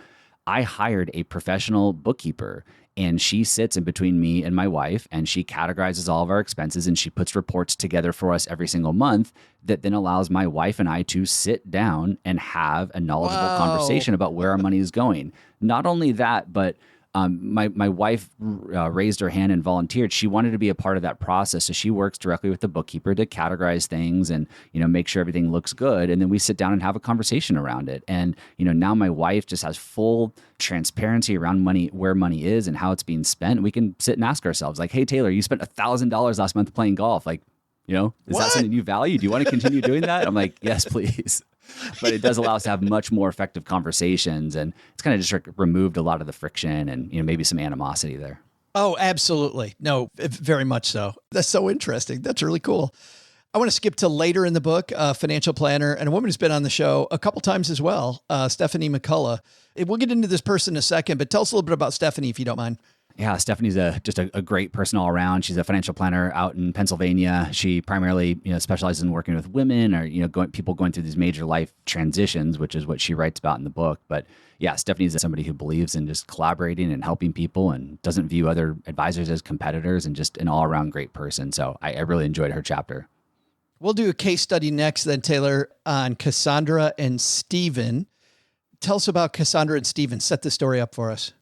I hired a professional bookkeeper, and she sits in between me and my wife, and she categorizes all of our expenses, and she puts reports together for us every single month that then allows my wife and I to sit down and have a knowledgeable conversation about where our money is going. Not only that, but my wife raised her hand and volunteered. She wanted to be a part of that process. So she works directly with the bookkeeper to categorize things and, make sure everything looks good. And then we sit down and have a conversation around it. And, now my wife just has full transparency around money, where money is and how it's being spent. We can sit and ask ourselves like, hey, Taylor, you spent $1,000 last month playing golf. Like, is that something you value? Do you want to continue doing that? I'm like, yes, please. But it does allow us to have much more effective conversations, and it's kind of just removed a lot of the friction and maybe some animosity there. Oh, absolutely. No, very much so. That's so interesting. That's really cool. I want to skip to later in the book, a financial planner and a woman who's been on the show a couple times as well, Stephanie McCullough. We'll get into this person in a second, but tell us a little bit about Stephanie if you don't mind. Yeah, Stephanie's just a great person all around. She's a financial planner out in Pennsylvania. She primarily, specializes in working with women or, people going through these major life transitions, which is what she writes about in the book. But yeah, Stephanie's somebody who believes in just collaborating and helping people and doesn't view other advisors as competitors, and just an all around great person. So I really enjoyed her chapter. We'll do a case study next then, Taylor, on Cassandra and Stephen. Tell us about Cassandra and Stephen. Set the story up for us.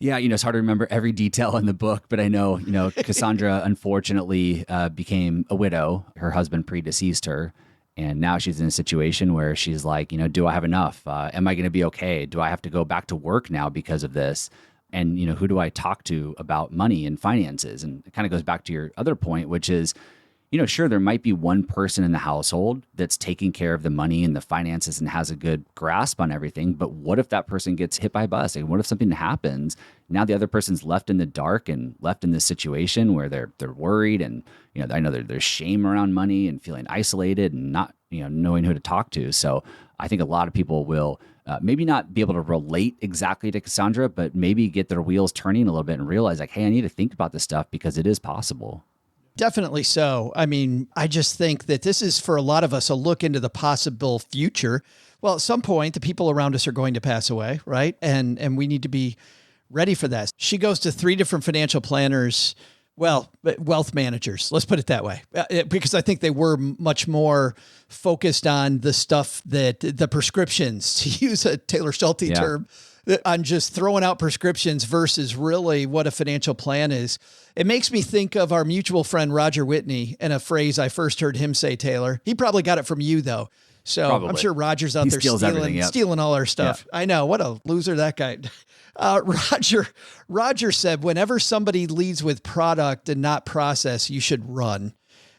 Yeah, it's hard to remember every detail in the book, but I know, Cassandra unfortunately became a widow. Her husband predeceased her. And now she's in a situation where she's like, do I have enough? Am I going to be okay? Do I have to go back to work now because of this? And, who do I talk to about money and finances? And it kind of goes back to your other point, which is, sure, there might be one person in the household that's taking care of the money and the finances and has a good grasp on everything. But what if that person gets hit by a bus? Like, what if something happens? Now the other person's left in the dark and left in this situation where they're worried. And, I know there's shame around money and feeling isolated and not, knowing who to talk to. So I think a lot of people will maybe not be able to relate exactly to Cassandra, but maybe get their wheels turning a little bit and realize like, hey, I need to think about this stuff because it is possible. Definitely so. I mean, I just think that this is for a lot of us a look into the possible future. Well, at some point, the people around us are going to pass away, right? And we need to be ready for that. She goes to 3 different financial planners, well, wealth managers, let's put it that way, because I think they were much more focused on the stuff that the prescriptions, to use a Taylor Schulte term, on just throwing out prescriptions versus really what a financial plan is. It makes me think of our mutual friend, Roger Whitney, and a phrase I first heard him say, Taylor. He probably got it from you, though. So probably. I'm sure Roger's out there stealing all our stuff. Yeah. I know. What a loser that guy. Roger said, whenever somebody leads with product and not process, you should run.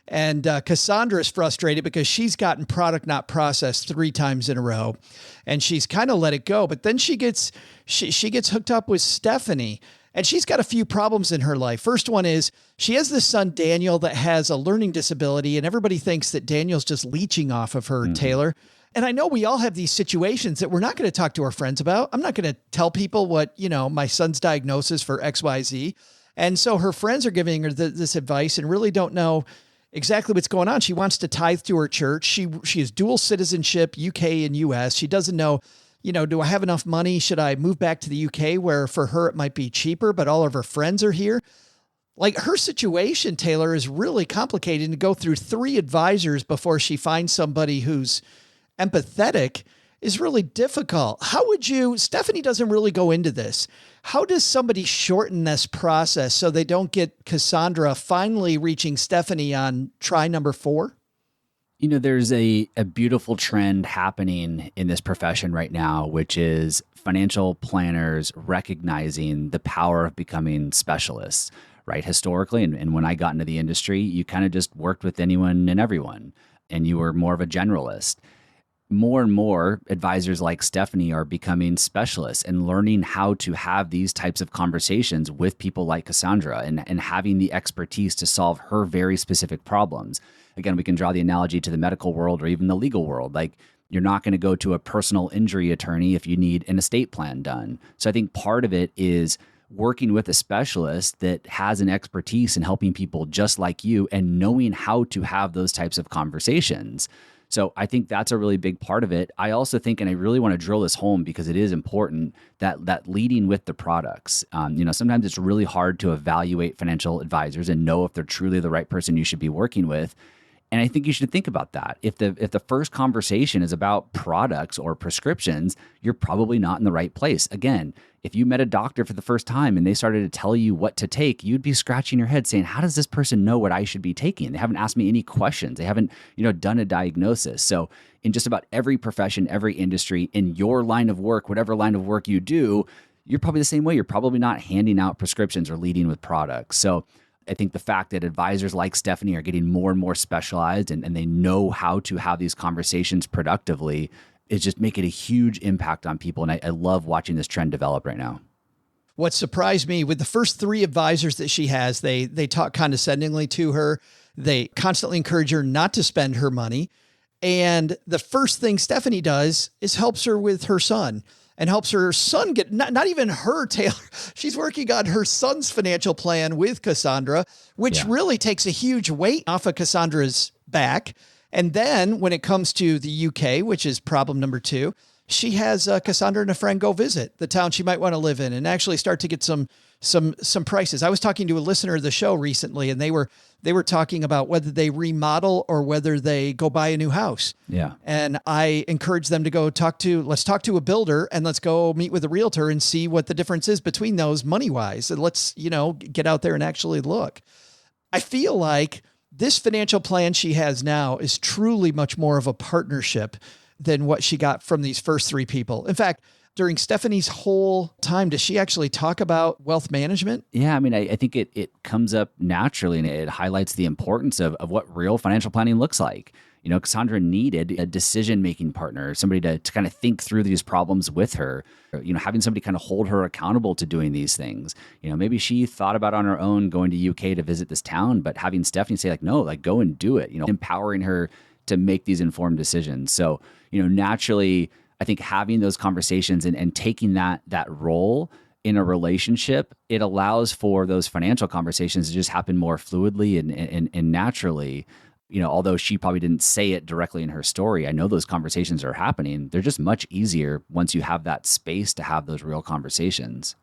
And Cassandra is frustrated because she's gotten product not processed 3 times in a row, and she's kind of let it go. But then she gets hooked up with Stephanie, and she's got a few problems in her life. First one is she has this son, Daniel, that has a learning disability, and everybody thinks that Daniel's just leeching off of her, Taylor. And I know we all have these situations that we're not going to talk to our friends about. I'm not going to tell people what, my son's diagnosis for XYZ. And so her friends are giving her this advice and really don't know exactly what's going on. She wants to tithe to her church. She has dual citizenship, UK and US. She doesn't know, do I have enough money? Should I move back to the UK where for her it might be cheaper, but all of her friends are here? Like, her situation, Taylor, is really complicated, to go through 3 advisors before she finds somebody who's empathetic is really difficult. How would you, Stephanie doesn't really go into this. How does somebody shorten this process so they don't get Cassandra finally reaching Stephanie on try number 4? There's a beautiful trend happening in this profession right now, which is financial planners recognizing the power of becoming specialists, right? Historically, and when I got into the industry, you kind of just worked with anyone and everyone, and you were more of a generalist. More and more advisors like Stephanie are becoming specialists and learning how to have these types of conversations with people like Cassandra and having the expertise to solve her very specific problems. Again, we can draw the analogy to the medical world or even the legal world. Like, you're not going to go to a personal injury attorney if you need an estate plan done. So I think part of it is working with a specialist that has an expertise in helping people just like you and knowing how to have those types of conversations. So I think that's a really big part of it. I also think, and I really want to drill this home because it is important, that leading with the products. Sometimes it's really hard to evaluate financial advisors and know if they're truly the right person you should be working with. And I think you should think about that. If the first conversation is about products or prescriptions, you're probably not in the right place. Again, if you met a doctor for the first time and they started to tell you what to take, you'd be scratching your head saying, how does this person know what I should be taking? They haven't asked me any questions. They haven't, done a diagnosis. So in just about every profession, every industry, in your line of work, whatever line of work you do, you're probably the same way. You're probably not handing out prescriptions or leading with products. So I think the fact that advisors like Stephanie are getting more and more specialized and they know how to have these conversations productively is just making a huge impact on people. And I love watching this trend develop right now. What surprised me with the first 3 advisors that she has, they talk condescendingly to her. They constantly encourage her not to spend her money. And the first thing Stephanie does is helps her with her son. and helps her son get, not even her, Taylor. She's working on her son's financial plan with Cassandra, which really takes a huge weight off of Cassandra's back. And then when it comes to the UK, which is problem number 2, she has Cassandra and a friend go visit the town she might want to live in and actually start to get some prices. I was talking to a listener of the show recently, and they were talking about whether they remodel or whether they go buy a new house. Yeah. And I encourage them to go let's talk to a builder and let's go meet with a realtor and see what the difference is between those money-wise. And let's, get out there and actually look. I feel like this financial plan she has now is truly much more of a partnership than what she got from these first 3 people. In fact, during Stephanie's whole time, does she actually talk about wealth management? Yeah, I mean, I think it comes up naturally, and it highlights the importance of what real financial planning looks like. Cassandra needed a decision-making partner, somebody to kind of think through these problems with her, having somebody kind of hold her accountable to doing these things. Maybe she thought about on her own going to UK to visit this town, but having Stephanie say no, go and do it, empowering her to make these informed decisions. So, naturally, I think having those conversations and taking that role in a relationship, it allows for those financial conversations to just happen more fluidly and naturally. Although she probably didn't say it directly in her story, I know those conversations are happening. They're just much easier once you have that space to have those real conversations.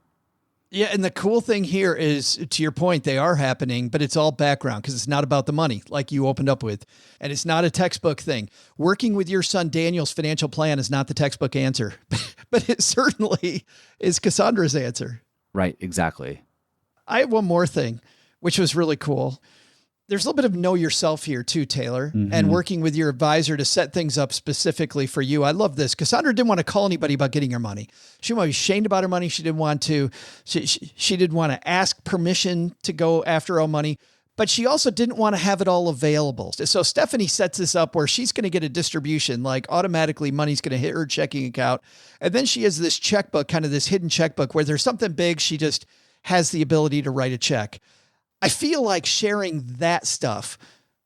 Yeah, and the cool thing here is, to your point, they are happening, but it's all background because it's not about the money like you opened up with. And it's not a textbook thing. Working with your son Daniel's financial plan is not the textbook answer, but it certainly is Cassandra's answer. Right, exactly. I have one more thing, which was really cool. There's a little bit of know yourself here too, Taylor, and working with your advisor to set things up specifically for you. I love this. Cassandra didn't want to call anybody about getting her money. She didn't want to be shamed about her money. She didn't want to, she didn't want to ask permission to go after her own money, but she also didn't want to have it all available. So Stephanie sets this up where she's going to get a distribution, like automatically money's going to hit her checking account. And then she has this checkbook, kind of this hidden checkbook where there's something big. She just has the ability to write a check. I feel like sharing that stuff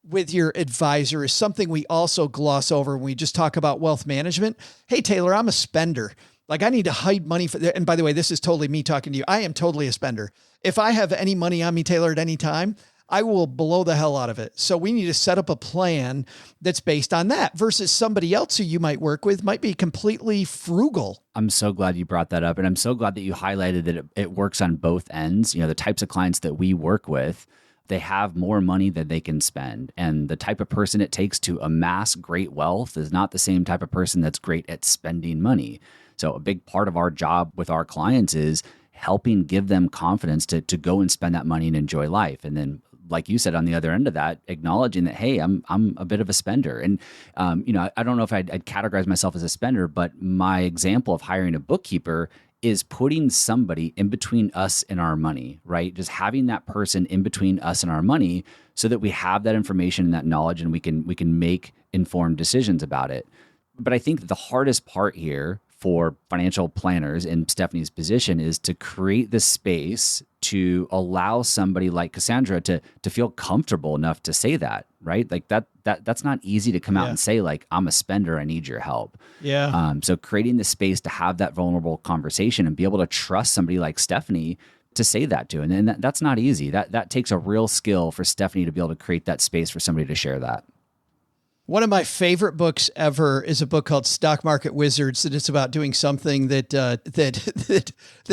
with your advisor is something we also gloss over when we just talk about wealth management. Hey, Taylor, I'm a spender. Like, I need to hide money for and by the way, this is totally me talking to you. I am totally a spender. If I have any money on me, Taylor, at any time, I will blow the hell out of it. So we need to set up a plan that's based on that versus somebody else who you might work with might be completely frugal. I'm so glad you brought that up. And I'm so glad that you highlighted that it works on both ends. The types of clients that we work with, they have more money than they can spend. And the type of person it takes to amass great wealth is not the same type of person that's great at spending money. So a big part of our job with our clients is helping give them confidence to go and spend that money and enjoy life. And then, like you said, on the other end of that, acknowledging that, hey, I'm a bit of a spender. And, I don't know if I'd categorize myself as a spender, but my example of hiring a bookkeeper is putting somebody in between us and our money, right? Just having that person in between us and our money so that we have that information and that knowledge and we can make informed decisions about it. But I think the hardest part here for financial planners in Stephanie's position is to create the space to allow somebody like Cassandra to feel comfortable enough to say that, right? Like that's not easy to come out and say, like, I'm a spender, I need your help. Yeah. So creating the space to have that vulnerable conversation and be able to trust somebody like Stephanie to say that to. And that's not easy. That takes a real skill for Stephanie to be able to create that space for somebody to share that. One of my favorite books ever is a book called Stock Market Wizards, and it's about doing something that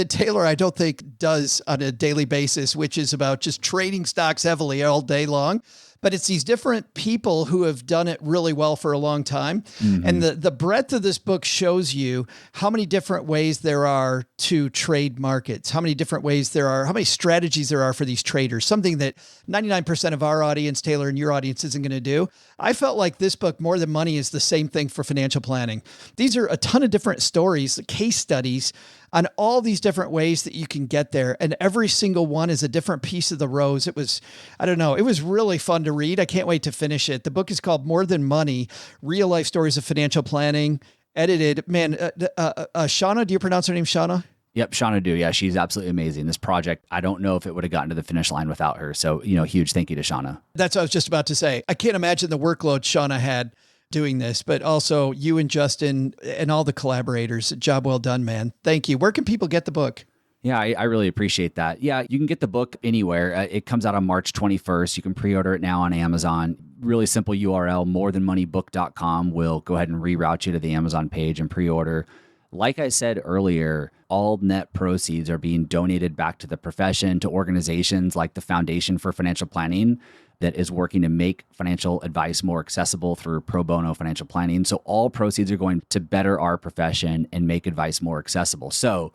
Taylor, I don't think, does on a daily basis, which is about just trading stocks heavily all day long. But it's these different people who have done it really well for a long time. Mm-hmm. And the breadth of this book shows you how many different ways there are to trade markets, how many different ways there are, how many strategies there are for these traders, something that 99% of our audience, Taylor, and your audience isn't going to do. I felt like this book, More Than Money, is the same thing for financial planning. These are a ton of different stories, case studies on all these different ways that you can get there. And every single one is a different piece of the rose. It was, I don't know, it was really fun to read. I can't wait to finish it. The book is called More Than Money, Real Life Stories of Financial Planning, edited. Man, Shauna, do you pronounce her name Shauna? Yep, Shauna do. Yeah, she's absolutely amazing. This project, I don't know if it would have gotten to the finish line without her. So, huge thank you to Shauna. That's what I was just about to say. I can't imagine the workload Shauna had doing this, but also you and Justin and all the collaborators. Job well done, man. Thank you. Where can people get the book? Yeah, I really appreciate that. Yeah, you can get the book anywhere. It comes out on March 21st. You can pre-order it now on Amazon. Really simple URL, morethanmoneybook.com will go ahead and reroute you to the Amazon page and pre-order. Like I said earlier, all net proceeds are being donated back to the profession, to organizations like the Foundation for Financial Planning that is working to make financial advice more accessible through pro bono financial planning. So all proceeds are going to better our profession and make advice more accessible. So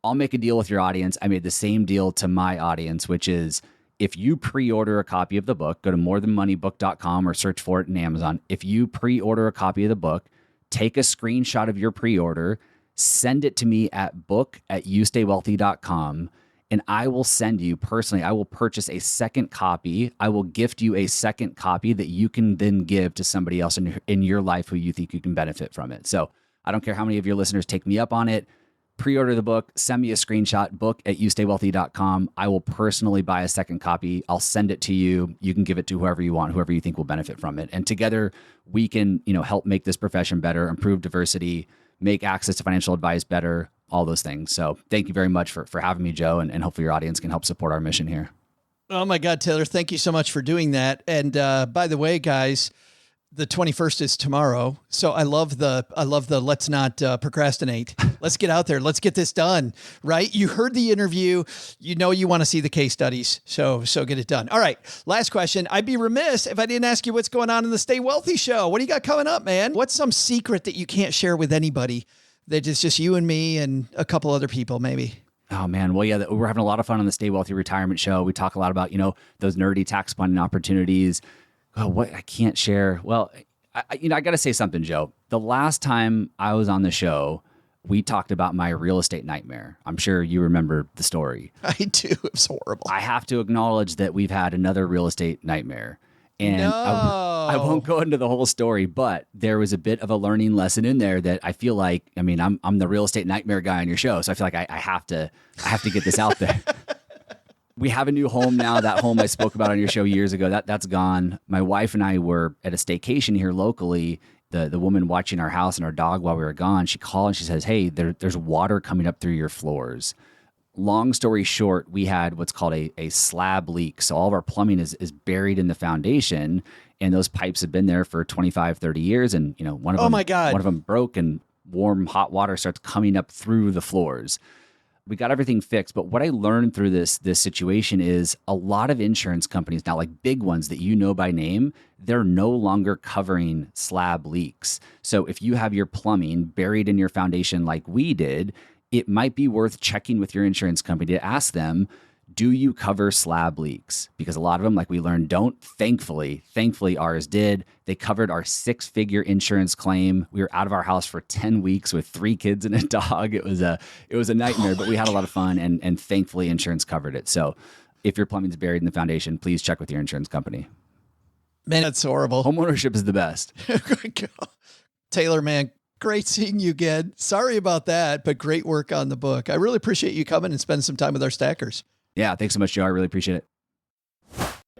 I'll make a deal with your audience. I made the same deal to my audience, which is if you pre-order a copy of the book, go to morethanmoneybook.com or search for it in Amazon. If you pre-order a copy of the book, take a screenshot of your pre-order, send it to me at book@youstaywealthy.com, and I will send you personally, I will purchase a second copy. I will gift you a second copy that you can then give to somebody else in your life who you think you can benefit from it. So I don't care how many of your listeners take me up on it. Pre-order the book, send me a screenshot, book@youstaywealthy.com. I will personally buy a second copy. I'll send it to you. You can give it to whoever you want, whoever you think will benefit from it. And together we can, help make this profession better, improve diversity, make access to financial advice better, all those things. So thank you very much for having me, Joe, and hopefully your audience can help support our mission here. Oh my God, Taylor, thank you so much for doing that. And by the way, guys, the 21st is tomorrow. So I love the let's not procrastinate. Let's get out there. Let's get this done, right? You heard the interview. You want to see the case studies. So get it done. All right. Last question. I'd be remiss if I didn't ask you what's going on in the Stay Wealthy show. What do you got coming up, man? What's some secret that you can't share with anybody that is just you and me and a couple other people maybe? Oh man. Well, yeah, we're having a lot of fun on the Stay Wealthy Retirement Show. We talk a lot about, those nerdy tax planning opportunities. Oh, what I can't share. Well, I got to say something, Joe. The last time I was on the show, we talked about my real estate nightmare. I'm sure you remember the story. I do. It was horrible. I have to acknowledge that we've had another real estate nightmare. And no. I won't go into the whole story, but there was a bit of a learning lesson in there that I feel like, I'm the real estate nightmare guy on your show. So I feel like I have to get this out there. We have a new home now. That home I spoke about on your show years ago, that's gone. My wife and I were at a staycation here locally. The woman watching our house and our dog while we were gone, she called and she says, "Hey, there's water coming up through your floors." Long story short, we had what's called a slab leak. So all of our plumbing is buried in the foundation, and those pipes have been there for 25, 30 years. And one of them broke, and warm, hot water starts coming up through the floors. We got everything fixed. But what I learned through this situation is a lot of insurance companies now, like big ones that you know by name, they're no longer covering slab leaks. So if you have your plumbing buried in your foundation like we did, it might be worth checking with your insurance company to ask them, do you cover slab leaks? Because a lot of them, like we learned, don't. Thankfully ours did. They covered our 6-figure insurance claim. We were out of our house for 10 weeks with 3 kids and a dog. It was a nightmare, but we had a lot of fun, and thankfully insurance covered it. So if your plumbing's buried in the foundation, please check with your insurance company. Man, that's horrible. Homeownership is the best. Taylor, man, great seeing you again. Sorry about that, but great work on the book. I really appreciate you coming and spending some time with our stackers. Yeah, thanks so much, Joe. I really appreciate it.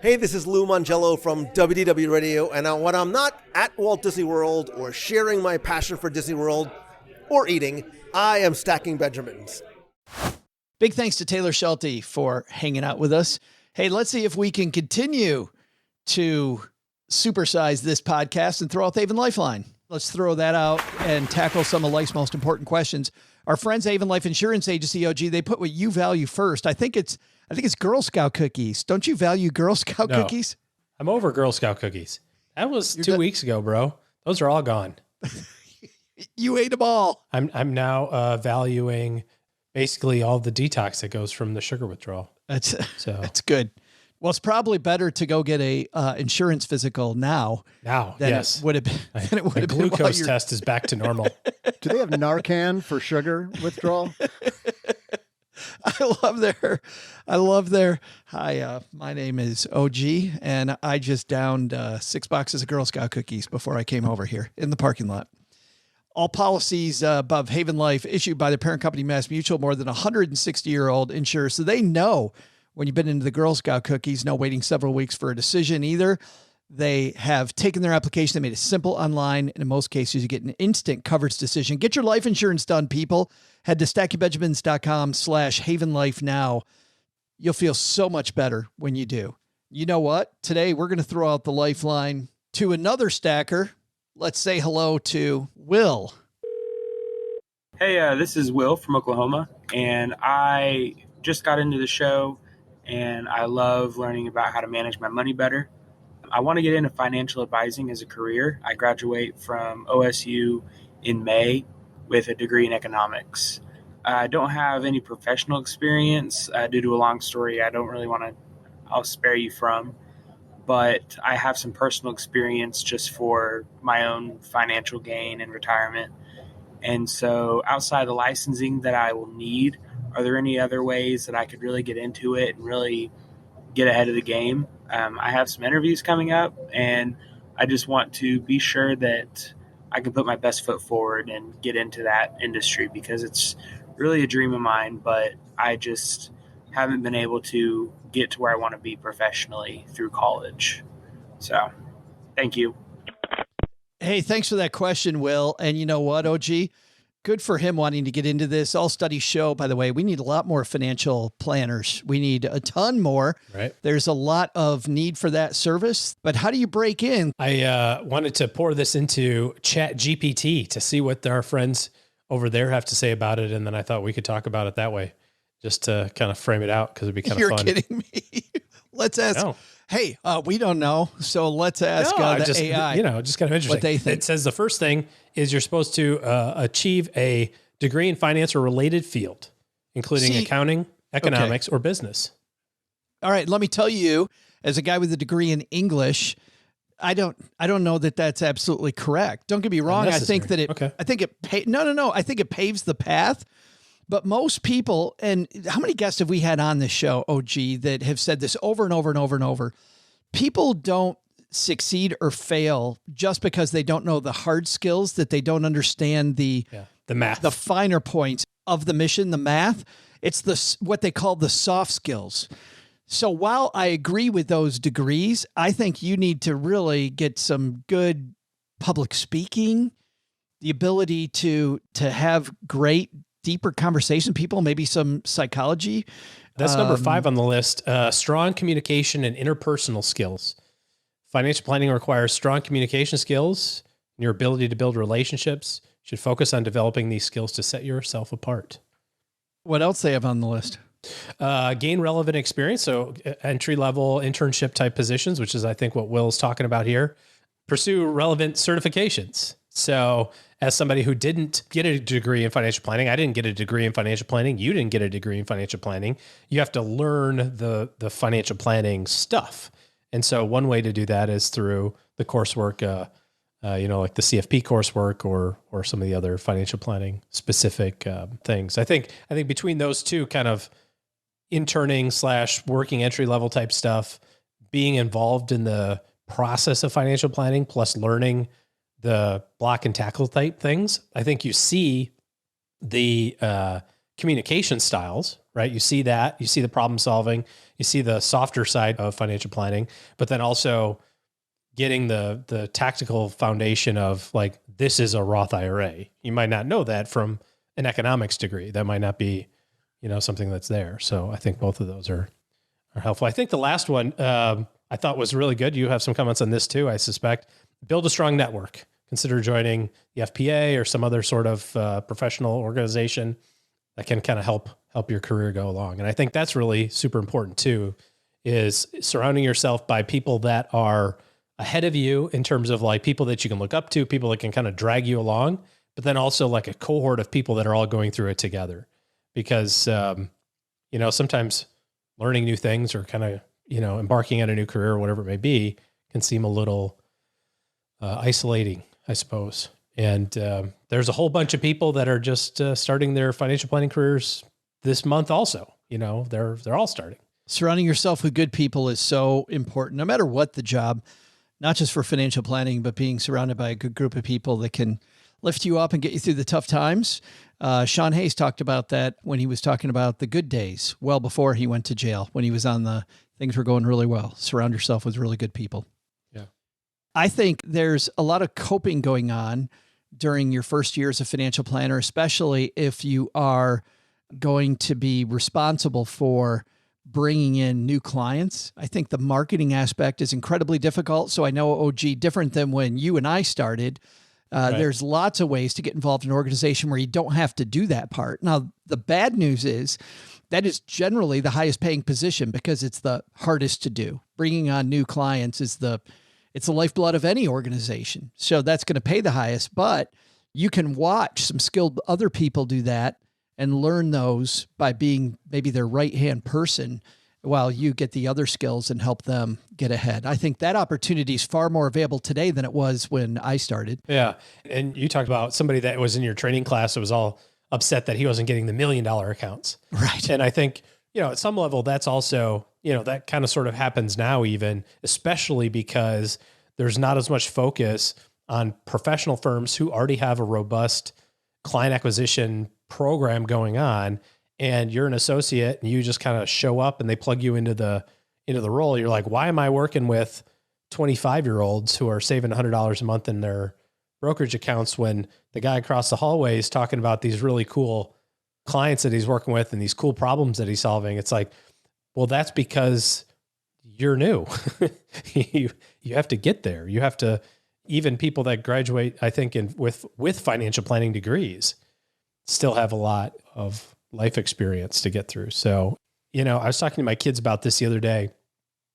Hey, this is Lou Mangello from WDW Radio, and when I'm not at Walt Disney World or sharing my passion for Disney World or eating, I am stacking Benjamins. Big thanks to Taylor Schulte for hanging out with us. Hey, let's see if we can continue to supersize this podcast and throw out the Avon Lifeline. Let's throw that out and tackle some of life's most important questions. Our friends, Avon Life Insurance Agency, OG, they put what you value first. I think it's Girl Scout cookies. Don't you value Girl Scout cookies? I'm over Girl Scout cookies. That was 2 weeks ago, bro. Those are all gone. You ate them all. I'm now valuing basically all the detox that goes from the sugar withdrawal. That's good. Well, it's probably better to go get a insurance physical now. Than yes. It would have been. Than it would have been. Glucose test is back to normal. Do they have Narcan for sugar withdrawal? I love their. Hi, my name is OG, and I just downed 6 boxes of Girl Scout cookies before I came over here in the parking lot. All policies above Haven Life issued by the parent company Mass Mutual, more than 160-year-old insurer, so they know when you've been into the Girl Scout cookies, no waiting several weeks for a decision either. They have taken their application, they made it simple online, and in most cases, you get an instant coverage decision. Get your life insurance done, people. Head to stackingbenjamins.com/havenlife now. You'll feel so much better when you do. You know what? Today, we're going to throw out the lifeline to another stacker. Let's say hello to Will. Hey, this is Will from Oklahoma, and I just got into the show, and I love learning about how to manage my money better. I want to get into financial advising as a career. I graduate from OSU in May with a degree in economics. I don't have any professional experience due to a long story I don't really want to, I'll spare you from, but I have some personal experience just for my own financial gain and retirement. And so outside the licensing that I will need, are there any other ways that I could really get into it and really get ahead of the game? I have some interviews coming up, and I just want to be sure that I can put my best foot forward and get into that industry, because it's really a dream of mine, but I just haven't been able to get to where I want to be professionally through college. So thank you. Hey, thanks for that question, Will. And you know what, OG? Good for him wanting to get into this. All studies show, by the way, we need a lot more financial planners. We need a ton more. Right. There's a lot of need for that service. But how do you break in? I wanted to pour this into Chat GPT to see what our friends over there have to say about it. And then I thought we could talk about it that way, just to kind of frame it out, because it'd be kind of fun. You're kidding me. Let's ask. No. Hey, we don't know. So let's ask the AI. Just kind of interesting. What they think. It says the first thing is you're supposed to achieve a degree in finance or related field, including accounting, economics, or business. All right. Let me tell you, as a guy with a degree in English, I don't know that that's absolutely correct. Don't get me wrong. I think that I think it paves the path. But most people, and how many guests have we had on this show, OG, that have said this over and over and over and over? People don't succeed or fail just because they don't know the hard skills, that they don't understand the math, the finer points of the mission, the math. It's what they call the soft skills. So while I agree with those degrees, I think you need to really get some good public speaking, the ability to have great, deeper conversation, people, maybe some psychology. That's number 5 on the list. Strong communication and interpersonal skills. Financial planning requires strong communication skills and your ability to build relationships. You should focus on developing these skills to set yourself apart. What else they have on the list? Gain relevant experience. So entry-level internship type positions, which is, I think, what Will's talking about here. Pursue relevant certifications. So as somebody who didn't get a degree in financial planning, I didn't get a degree in financial planning. You didn't get a degree in financial planning. You have to learn the financial planning stuff. And so one way to do that is through the coursework, like the CFP coursework or some of the other financial planning specific things. I think between those two kind of interning / working entry level type stuff, being involved in the process of financial planning plus learning the block and tackle type things, I think you see the communication styles, right? You see that, you see the problem solving, you see the softer side of financial planning, but then also getting the tactical foundation of like, this is a Roth IRA. You might not know that from an economics degree. That might not be, something that's there. So I think both of those are helpful. I think the last one I thought was really good. You have some comments on this too, I suspect. Build a strong network. Consider joining the FPA or some other sort of professional organization that can kind of help your career go along. And I think that's really super important too, is surrounding yourself by people that are ahead of you in terms of like people that you can look up to, people that can kind of drag you along, but then also like a cohort of people that are all going through it together. Because, sometimes learning new things or kind of, embarking on a new career or whatever it may be can seem a little isolating, I suppose. And there's a whole bunch of people that are just starting their financial planning careers this month also. They're all starting. Surrounding yourself with good people is so important, no matter what the job, not just for financial planning, but being surrounded by a good group of people that can lift you up and get you through the tough times. Sean Hayes talked about that when he was talking about the good days, well before he went to jail, when he was on the things were going really well. Surround yourself with really good people. Yeah. I think there's a lot of coping going on during your first year as a financial planner, especially if you are going to be responsible for bringing in new clients. I think the marketing aspect is incredibly difficult. So I know, OG, different than when you and I started, there's lots of ways to get involved in an organization where you don't have to do that part. Now, the bad news is that is generally the highest paying position because it's the hardest to do. Bringing on new clients is it's the lifeblood of any organization. So that's going to pay the highest, but you can watch some skilled other people do that and learn those by being maybe their right-hand person while you get the other skills and help them get ahead. I think that opportunity is far more available today than it was when I started. Yeah. And you talked about somebody that was in your training class that was all upset that he wasn't getting the $1 million accounts. Right. And I think, at some level that's also, that kind of sort of happens now even, especially because there's not as much focus on professional firms who already have a robust client acquisition program going on, and you're an associate and you just kind of show up and they plug you into the role. You're like, why am I working with 25-year-olds who are saving $100 a month in their brokerage accounts when the guy across the hallway is talking about these really cool clients that he's working with and these cool problems that he's solving? It's like, well, that's because you're new. you have to get there. You have to, even people that graduate, I think, with financial planning degrees still have a lot of life experience to get through. So, I was talking to my kids about this the other day.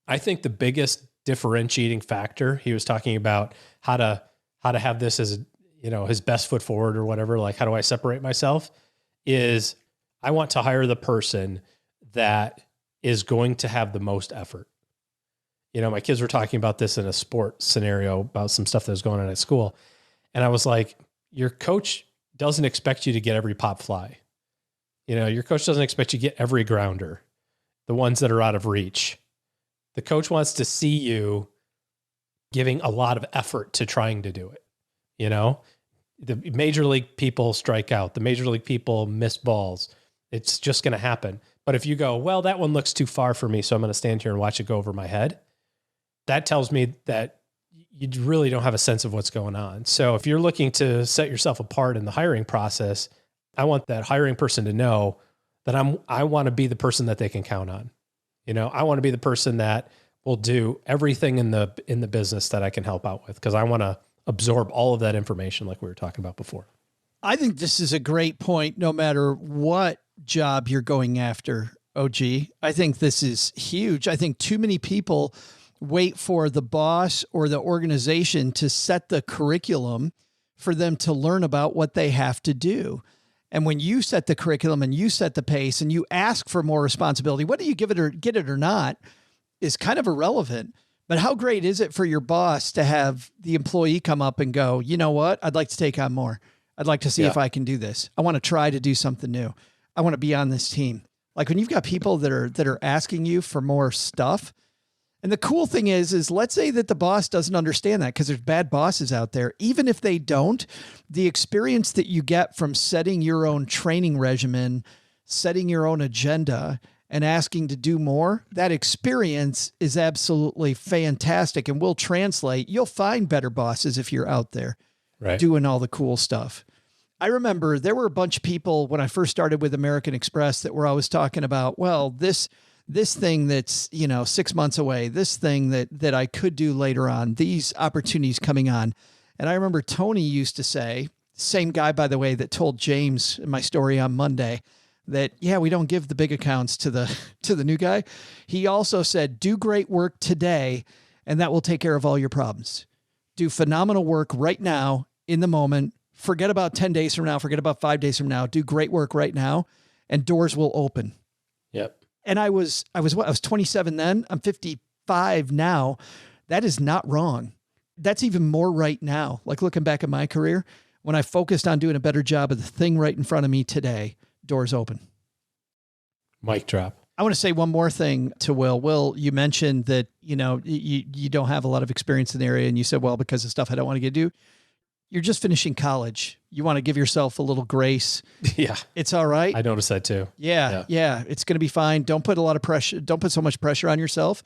I think the biggest differentiating factor, he was talking about how to have this as, his best foot forward or whatever, like, how do I separate myself, is I want to hire the person that is going to have the most effort. My kids were talking about this in a sports scenario about some stuff that was going on at school. And I was like, your coach doesn't expect you to get every pop fly. Your coach doesn't expect you to get every grounder, the ones that are out of reach. The coach wants to see you giving a lot of effort to trying to do it. The major league people strike out. The major league people miss balls. It's just going to happen. But if you go, well, that one looks too far for me, so I'm going to stand here and watch it go over my head, that tells me that you really don't have a sense of what's going on. So if you're looking to set yourself apart in the hiring process, I want that hiring person to know that I want to be the person that they can count on. I want to be the person that will do everything in the business that I can help out with, because I want to absorb all of that information like we were talking about before. I think this is a great point, no matter what job you're going after, OG. I think this is huge. I think too many people wait for the boss or the organization to set the curriculum for them to learn about what they have to do. And when you set the curriculum and you set the pace and you ask for more responsibility, whether you get it or not is kind of irrelevant. But how great is it for your boss to have the employee come up and go, you know what? I'd like to take on more. I'd like to see if I can do this. I want to try to do something new. I want to be on this team. Like when you've got people that are asking you for more stuff. And the cool thing is let's say that the boss doesn't understand that, because there's bad bosses out there. Even if they don't, the experience that you get from setting your own training regimen, setting your own agenda, and asking to do more, that experience is absolutely fantastic and will translate. You'll find better bosses if you're out there doing all the cool stuff. I remember there were a bunch of people when I first started with American Express that were always talking about, well, this thing that's, 6 months away, this thing that I could do later on, these opportunities coming on. And I remember Tony used to say, same guy, by the way, that told James in my story on Monday that, we don't give the big accounts to the new guy. He also said, do great work today, and that will take care of all your problems. Do phenomenal work right now in the moment. Forget about 10 days from now. Forget about 5 days from now. Do great work right now, and doors will open. Yep. And I was 27 then. I'm 55 now. That is not wrong. That's even more right now. Like looking back at my career, when I focused on doing a better job of the thing right in front of me today, doors open. Mic drop. I want to say one more thing to Will. Will, you mentioned that, you don't have a lot of experience in the area, and you said, well, because of stuff I don't want to get to. You're just finishing college. You want to give yourself a little grace. Yeah. It's all right. I noticed that too. Yeah. It's going to be fine. Don't put a lot of pressure. Don't put so much pressure on yourself,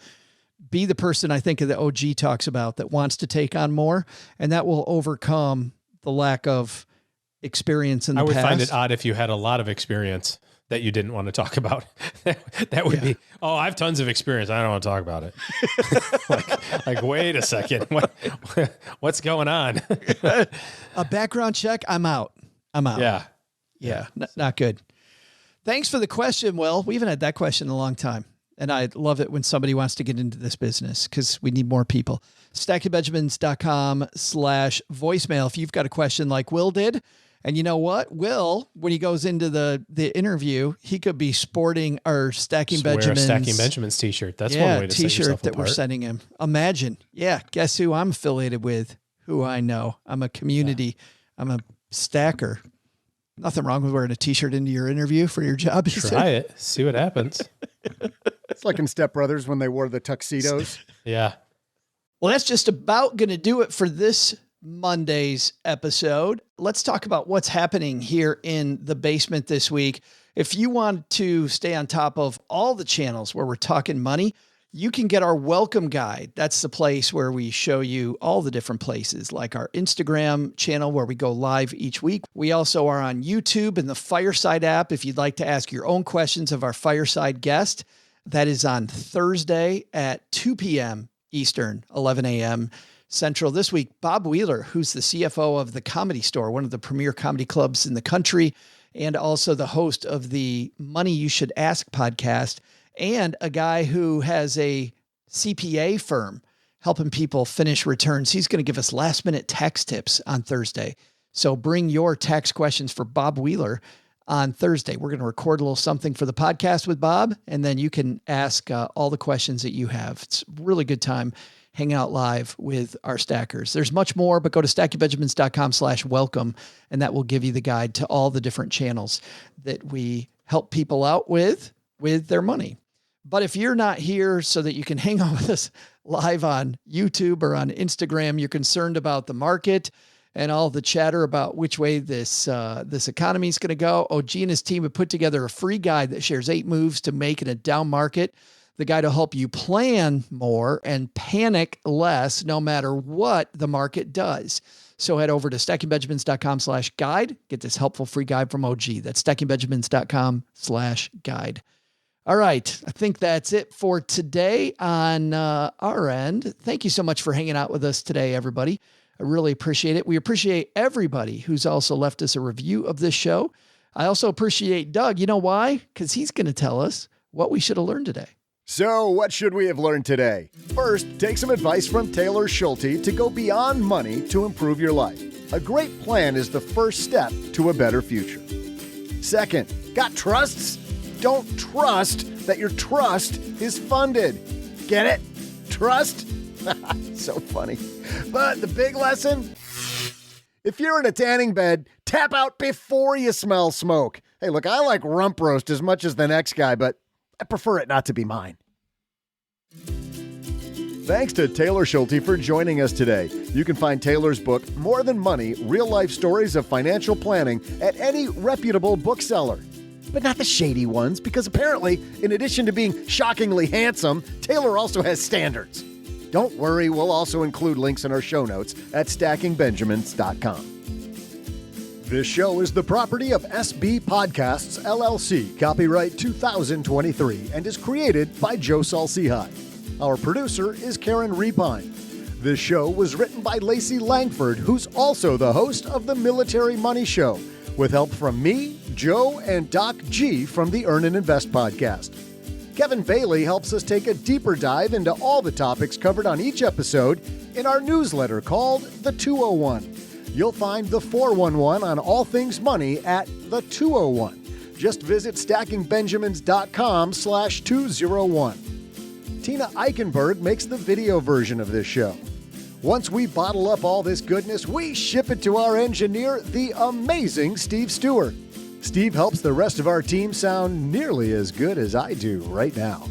be the person I think that OG talks about that wants to take on more, and that will overcome the lack of experience in the past. I would find it odd if you had a lot of experience that you didn't want to talk about. That would be, I have tons of experience. I don't want to talk about it. like, wait a second. What's going on? A background check. I'm out. Yeah. Yeah. Not good. Thanks for the question, Will. We haven't had that question in a long time. And I love it when somebody wants to get into this business because we need more people. StackingBenjamins.com/voicemail. If you've got a question like Will did, and you know what? Will, when he goes into the interview, he could be sporting our Stacking Benjamins. Stacking Benjamins t-shirt. That's one way to set yourself apart. That we're sending him. Imagine. Yeah. Guess who I'm affiliated with? Who I know. I'm a community. I'm a stacker. Nothing wrong with wearing a t-shirt into your interview for your job. Try it. See what happens. It's like in Step Brothers when they wore the tuxedos. Yeah. Well, that's just about going to do it for this Monday's episode. Let's talk about what's happening here in the basement this week. If you want to stay on top of all the channels where we're talking money, you can get our welcome guide. That's the place where we show you all the different places, like our Instagram channel where we go live each week. We also are on YouTube and the Fireside app. If you'd like to ask your own questions of our Fireside guest, that is on Thursday at 2 p.m. Eastern, 11 a.m. Central. This week, Bob Wheeler, who's the CFO of the Comedy Store, one of the premier comedy clubs in the country, and also the host of the Money You Should Ask podcast, and a guy who has a CPA firm helping people finish returns. He's going to give us last-minute tax tips on Thursday. So bring your tax questions for Bob Wheeler on Thursday. We're going to record a little something for the podcast with Bob, and then you can ask all the questions that you have. It's a really good time hanging out live with our stackers. There's much more, but go to stackingbenjamins.com/welcome, and that will give you the guide to all the different channels that we help people out with their money. But if you're not here so that you can hang out with us live on YouTube or on Instagram, you're concerned about the market and all the chatter about which way this economy is going to go, OG and his team have put together a free guide that shares 8 moves to make in a down market. The guide will help you plan more and panic less no matter what the market does. So head over to stackingbenjamins.com/guide. Get this helpful free guide from OG. That's stackingbenjamins.com/guide. All right. I think that's it for today on our end. Thank you so much for hanging out with us today, everybody. I really appreciate it. We appreciate everybody who's also left us a review of this show. I also appreciate Doug. You know why? Because he's going to tell us what we should have learned today. So what should we have learned today? First, take some advice from Taylor Schulte to go beyond money to improve your life. A great plan is the first step to a better future. Second, got trusts? Don't trust that your trust is funded. Get it? Trust? So funny. But the big lesson? If you're in a tanning bed, tap out before you smell smoke. Hey, look, I like rump roast as much as the next guy, but I prefer it not to be mine. Thanks to Taylor Schulte for joining us today. You can find Taylor's book, More Than Money, Real-Life Stories of Financial Planning, at any reputable bookseller. But not the shady ones, because apparently, in addition to being shockingly handsome, Taylor also has standards. Don't worry, we'll also include links in our show notes at stackingbenjamins.com. This show is the property of SB Podcasts, LLC, copyright 2023, and is created by Joe Salcihai. Our producer is Karen Repine. This show was written by Lacey Langford, who's also the host of the Military Money Show, with help from me, Joe, and Doc G from the Earn and Invest podcast. Kevin Bailey helps us take a deeper dive into all the topics covered on each episode in our newsletter called The 201. You'll find the 411 on all things money at the 201. Just visit stackingbenjamins.com/201. Tina Eichenberg makes the video version of this show. Once we bottle up all this goodness, we ship it to our engineer, the amazing Steve Stewart. Steve helps the rest of our team sound nearly as good as I do right now.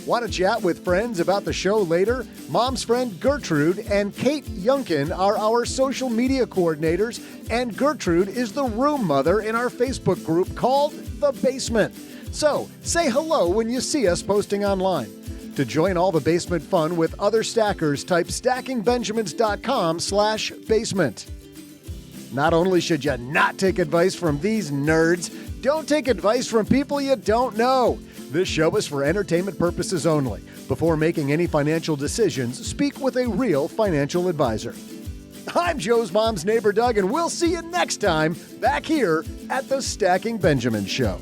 Want to chat with friends about the show later? Mom's friend Gertrude and Kate Yunkin are our social media coordinators, and Gertrude is the room mother in our Facebook group called The Basement. So, say hello when you see us posting online. To join all the basement fun with other stackers, type stackingbenjamins.com/basement. Not only should you not take advice from these nerds, don't take advice from people you don't know. This show is for entertainment purposes only. Before making any financial decisions, speak with a real financial advisor. I'm Joe's mom's neighbor, Doug, and we'll see you next time back here at the Stacking Benjamins Show.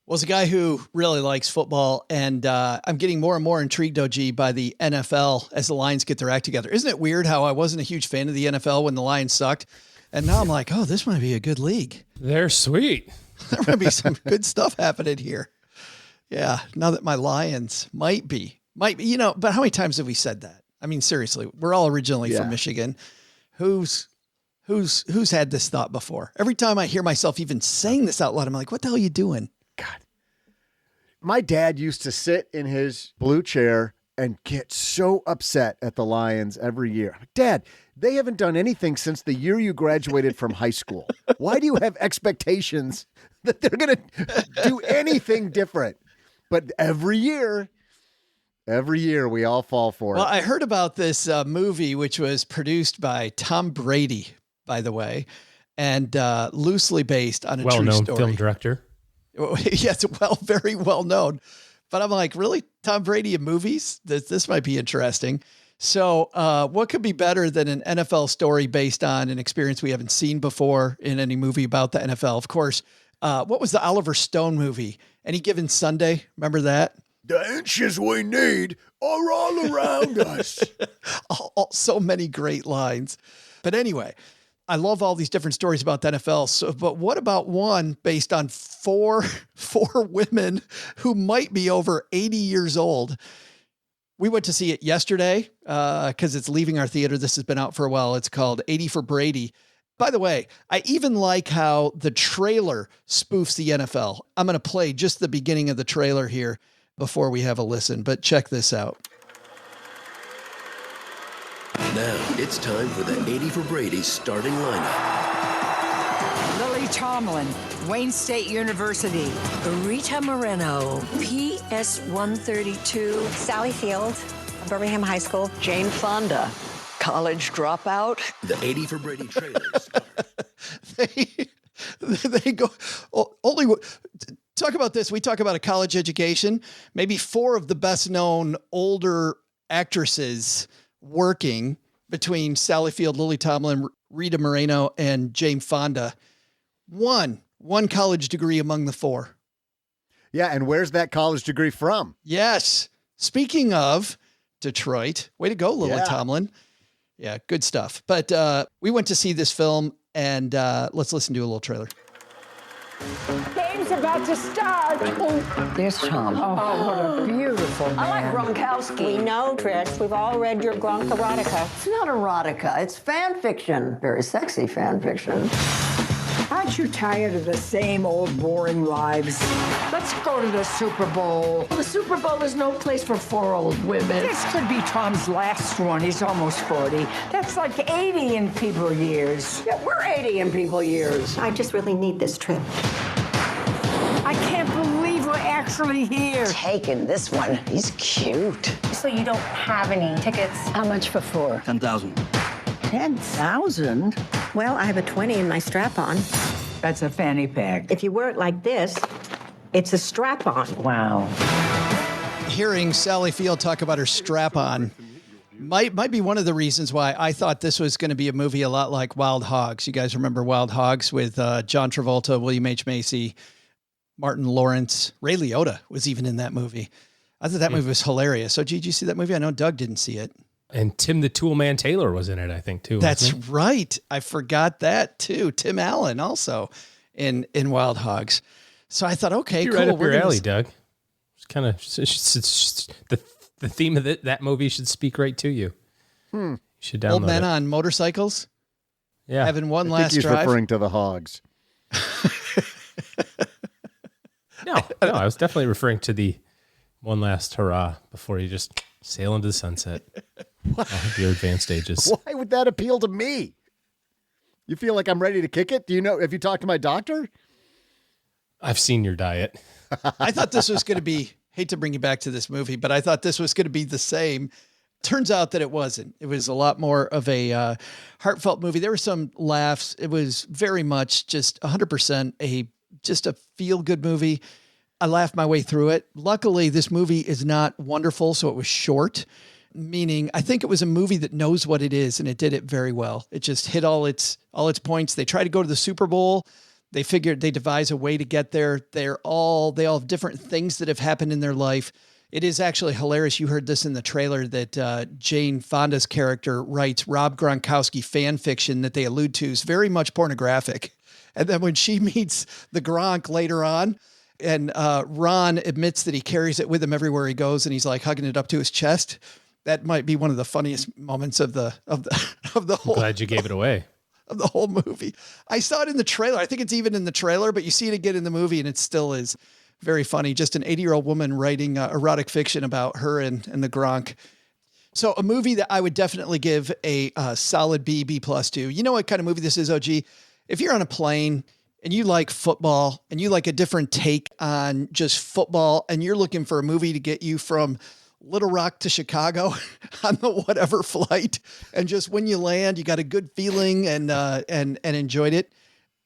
Was a guy who really likes football, and I'm getting more and more intrigued, OG, by the NFL as the Lions get their act together. Isn't it weird how I wasn't a huge fan of the NFL when the Lions sucked, and now I'm like, oh, this might be a good league. They're sweet. There might be some good stuff happening here. Yeah, now that my Lions might be, you know, but how many times have we said that? I mean, seriously, we're all originally from Michigan. Who's had this thought before? Every time I hear myself even saying this out loud, I'm like, what the hell are you doing? God. My dad used to sit in his blue chair and get so upset at the Lions every year. Dad, they haven't done anything since the year you graduated from high school. Why do you have expectations that they're going to do anything different? But every year we all fall for it. Well, I heard about this movie, which was produced by Tom Brady, by the way, and loosely based on a true story. Well-known film director. Yes, very well known. But I'm like, really? Tom Brady in movies? This might be interesting. So what could be better than an NFL story based on an experience we haven't seen before in any movie about the NFL? Of course, what was the Oliver Stone movie? Any Given Sunday? Remember that? The inches we need are all around us. So many great lines. But anyway, I love all these different stories about the NFL. So, but what about one based on four women who might be over 80 years old? We went to see it yesterday because it's leaving our theater. This has been out for a while. It's called 80 for Brady. By the way, I even like how the trailer spoofs the NFL. I'm going to play just the beginning of the trailer here before we have a listen, but check this out. Now it's time for the 80 for Brady starting lineup. Lily Tomlin, Wayne State University. Rita Moreno, PS 132. Sally Field, Birmingham High School. Jane Fonda, college dropout. The 80 for Brady trailers. They go only. Talk about this. We talk about a college education. Maybe four of the best known older actresses working between Sally Field, Lily Tomlin, Rita Moreno, and Jane Fonda. One college degree among the four. Yeah, and where's that college degree from? Yes. Speaking of Detroit, way to go, Lily Tomlin. Yeah, good stuff. But we went to see this film, and let's listen to a little trailer. Game's about to start. Oh, there's Tom. Oh, what a beautiful man. I like Gronkowski. We know, Trish. We've all read your Gronk erotica. It's not erotica. It's fan fiction. Very sexy fan fiction. Aren't you tired of the same old boring lives? Let's go to the Super Bowl. The Super Bowl is no place for four old women. This could be Tom's last one. He's almost 40. That's like 80 in people years. Yeah, we're 80 in people years. I just really need this trip. I can't believe we're actually here. Taking this one. He's cute. So you don't have any tickets? How much for four? 10,000. 10,000? Well, I have a 20 in my strap-on. That's a fanny pack. If you wear it like this, it's a strap-on. Wow. Hearing Sally Field talk about her strap-on Might be one of the reasons why I thought this was going to be a movie a lot like Wild Hogs. You guys remember Wild Hogs with John Travolta, William H. Macy, Martin Lawrence, Ray Liotta was even in that movie. I thought that movie was hilarious. So, did you see that movie? I know Doug didn't see it. And Tim the Toolman Taylor was in it, I think, too. That's right. I forgot that too. Tim Allen also in Wild Hogs. So I thought, okay, You're cool. right up your alley, Doug. It's kind of the theme of that movie should speak right to you. You should download Old men it. on motorcycles. Yeah, having one I last think he's drive. referring to the Hogs. No, I was definitely referring to the one last hurrah before you just sail into the sunset. All of your advanced stages. Why would that appeal to me? You feel like I'm ready to kick it? Do you know? Have you talked to my doctor? I've seen your diet. I thought this was going to be, hate to bring you back to this movie, but I thought this was going to be the same. Turns out that it wasn't. It was a lot more of a heartfelt movie. There were some laughs. It was very much just 100% just a feel-good movie. I laughed my way through it. Luckily, this movie is not wonderful, so it was short, meaning I think it was a movie that knows what it is, and it did it very well. It just hit all its points. They try to go to the Super Bowl. They figured they devise a way to get there. They all have different things that have happened in their life. It is actually hilarious. You heard this in the trailer that Jane Fonda's character writes Rob Gronkowski fan fiction that they allude to is very much pornographic. And then when she meets the Gronk later on, and Ron admits that he carries it with him everywhere he goes, and he's like hugging it up to his chest. That might be one of the funniest moments of the whole. I'm glad you gave it away. Of the whole movie. I saw it in the trailer. I think it's even in the trailer, but you see it again in the movie, and it still is very funny. Just an 80-year-old woman writing erotic fiction about her and the Gronk. So a movie that I would definitely give a solid B plus to. You know what kind of movie this is, OG? If you're on a plane and you like football and you like a different take on just football, and you're looking for a movie to get you from Little Rock to Chicago on the whatever flight, and just when you land, you got a good feeling and enjoyed it.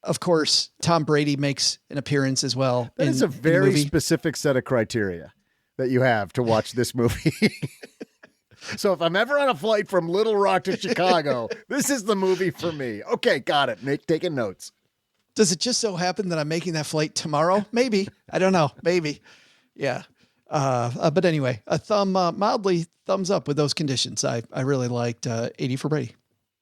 Of course, Tom Brady makes an appearance as well. That is a very specific set of criteria that you have to watch this movie. So if I'm ever on a flight from Little Rock to Chicago, this is the movie for me. Okay, got it. Nick, taking notes. Does it just so happen that I'm making that flight tomorrow? Maybe. I don't know. Maybe. Yeah. But anyway, a mildly thumbs up with those conditions. I really liked 80 for Brady.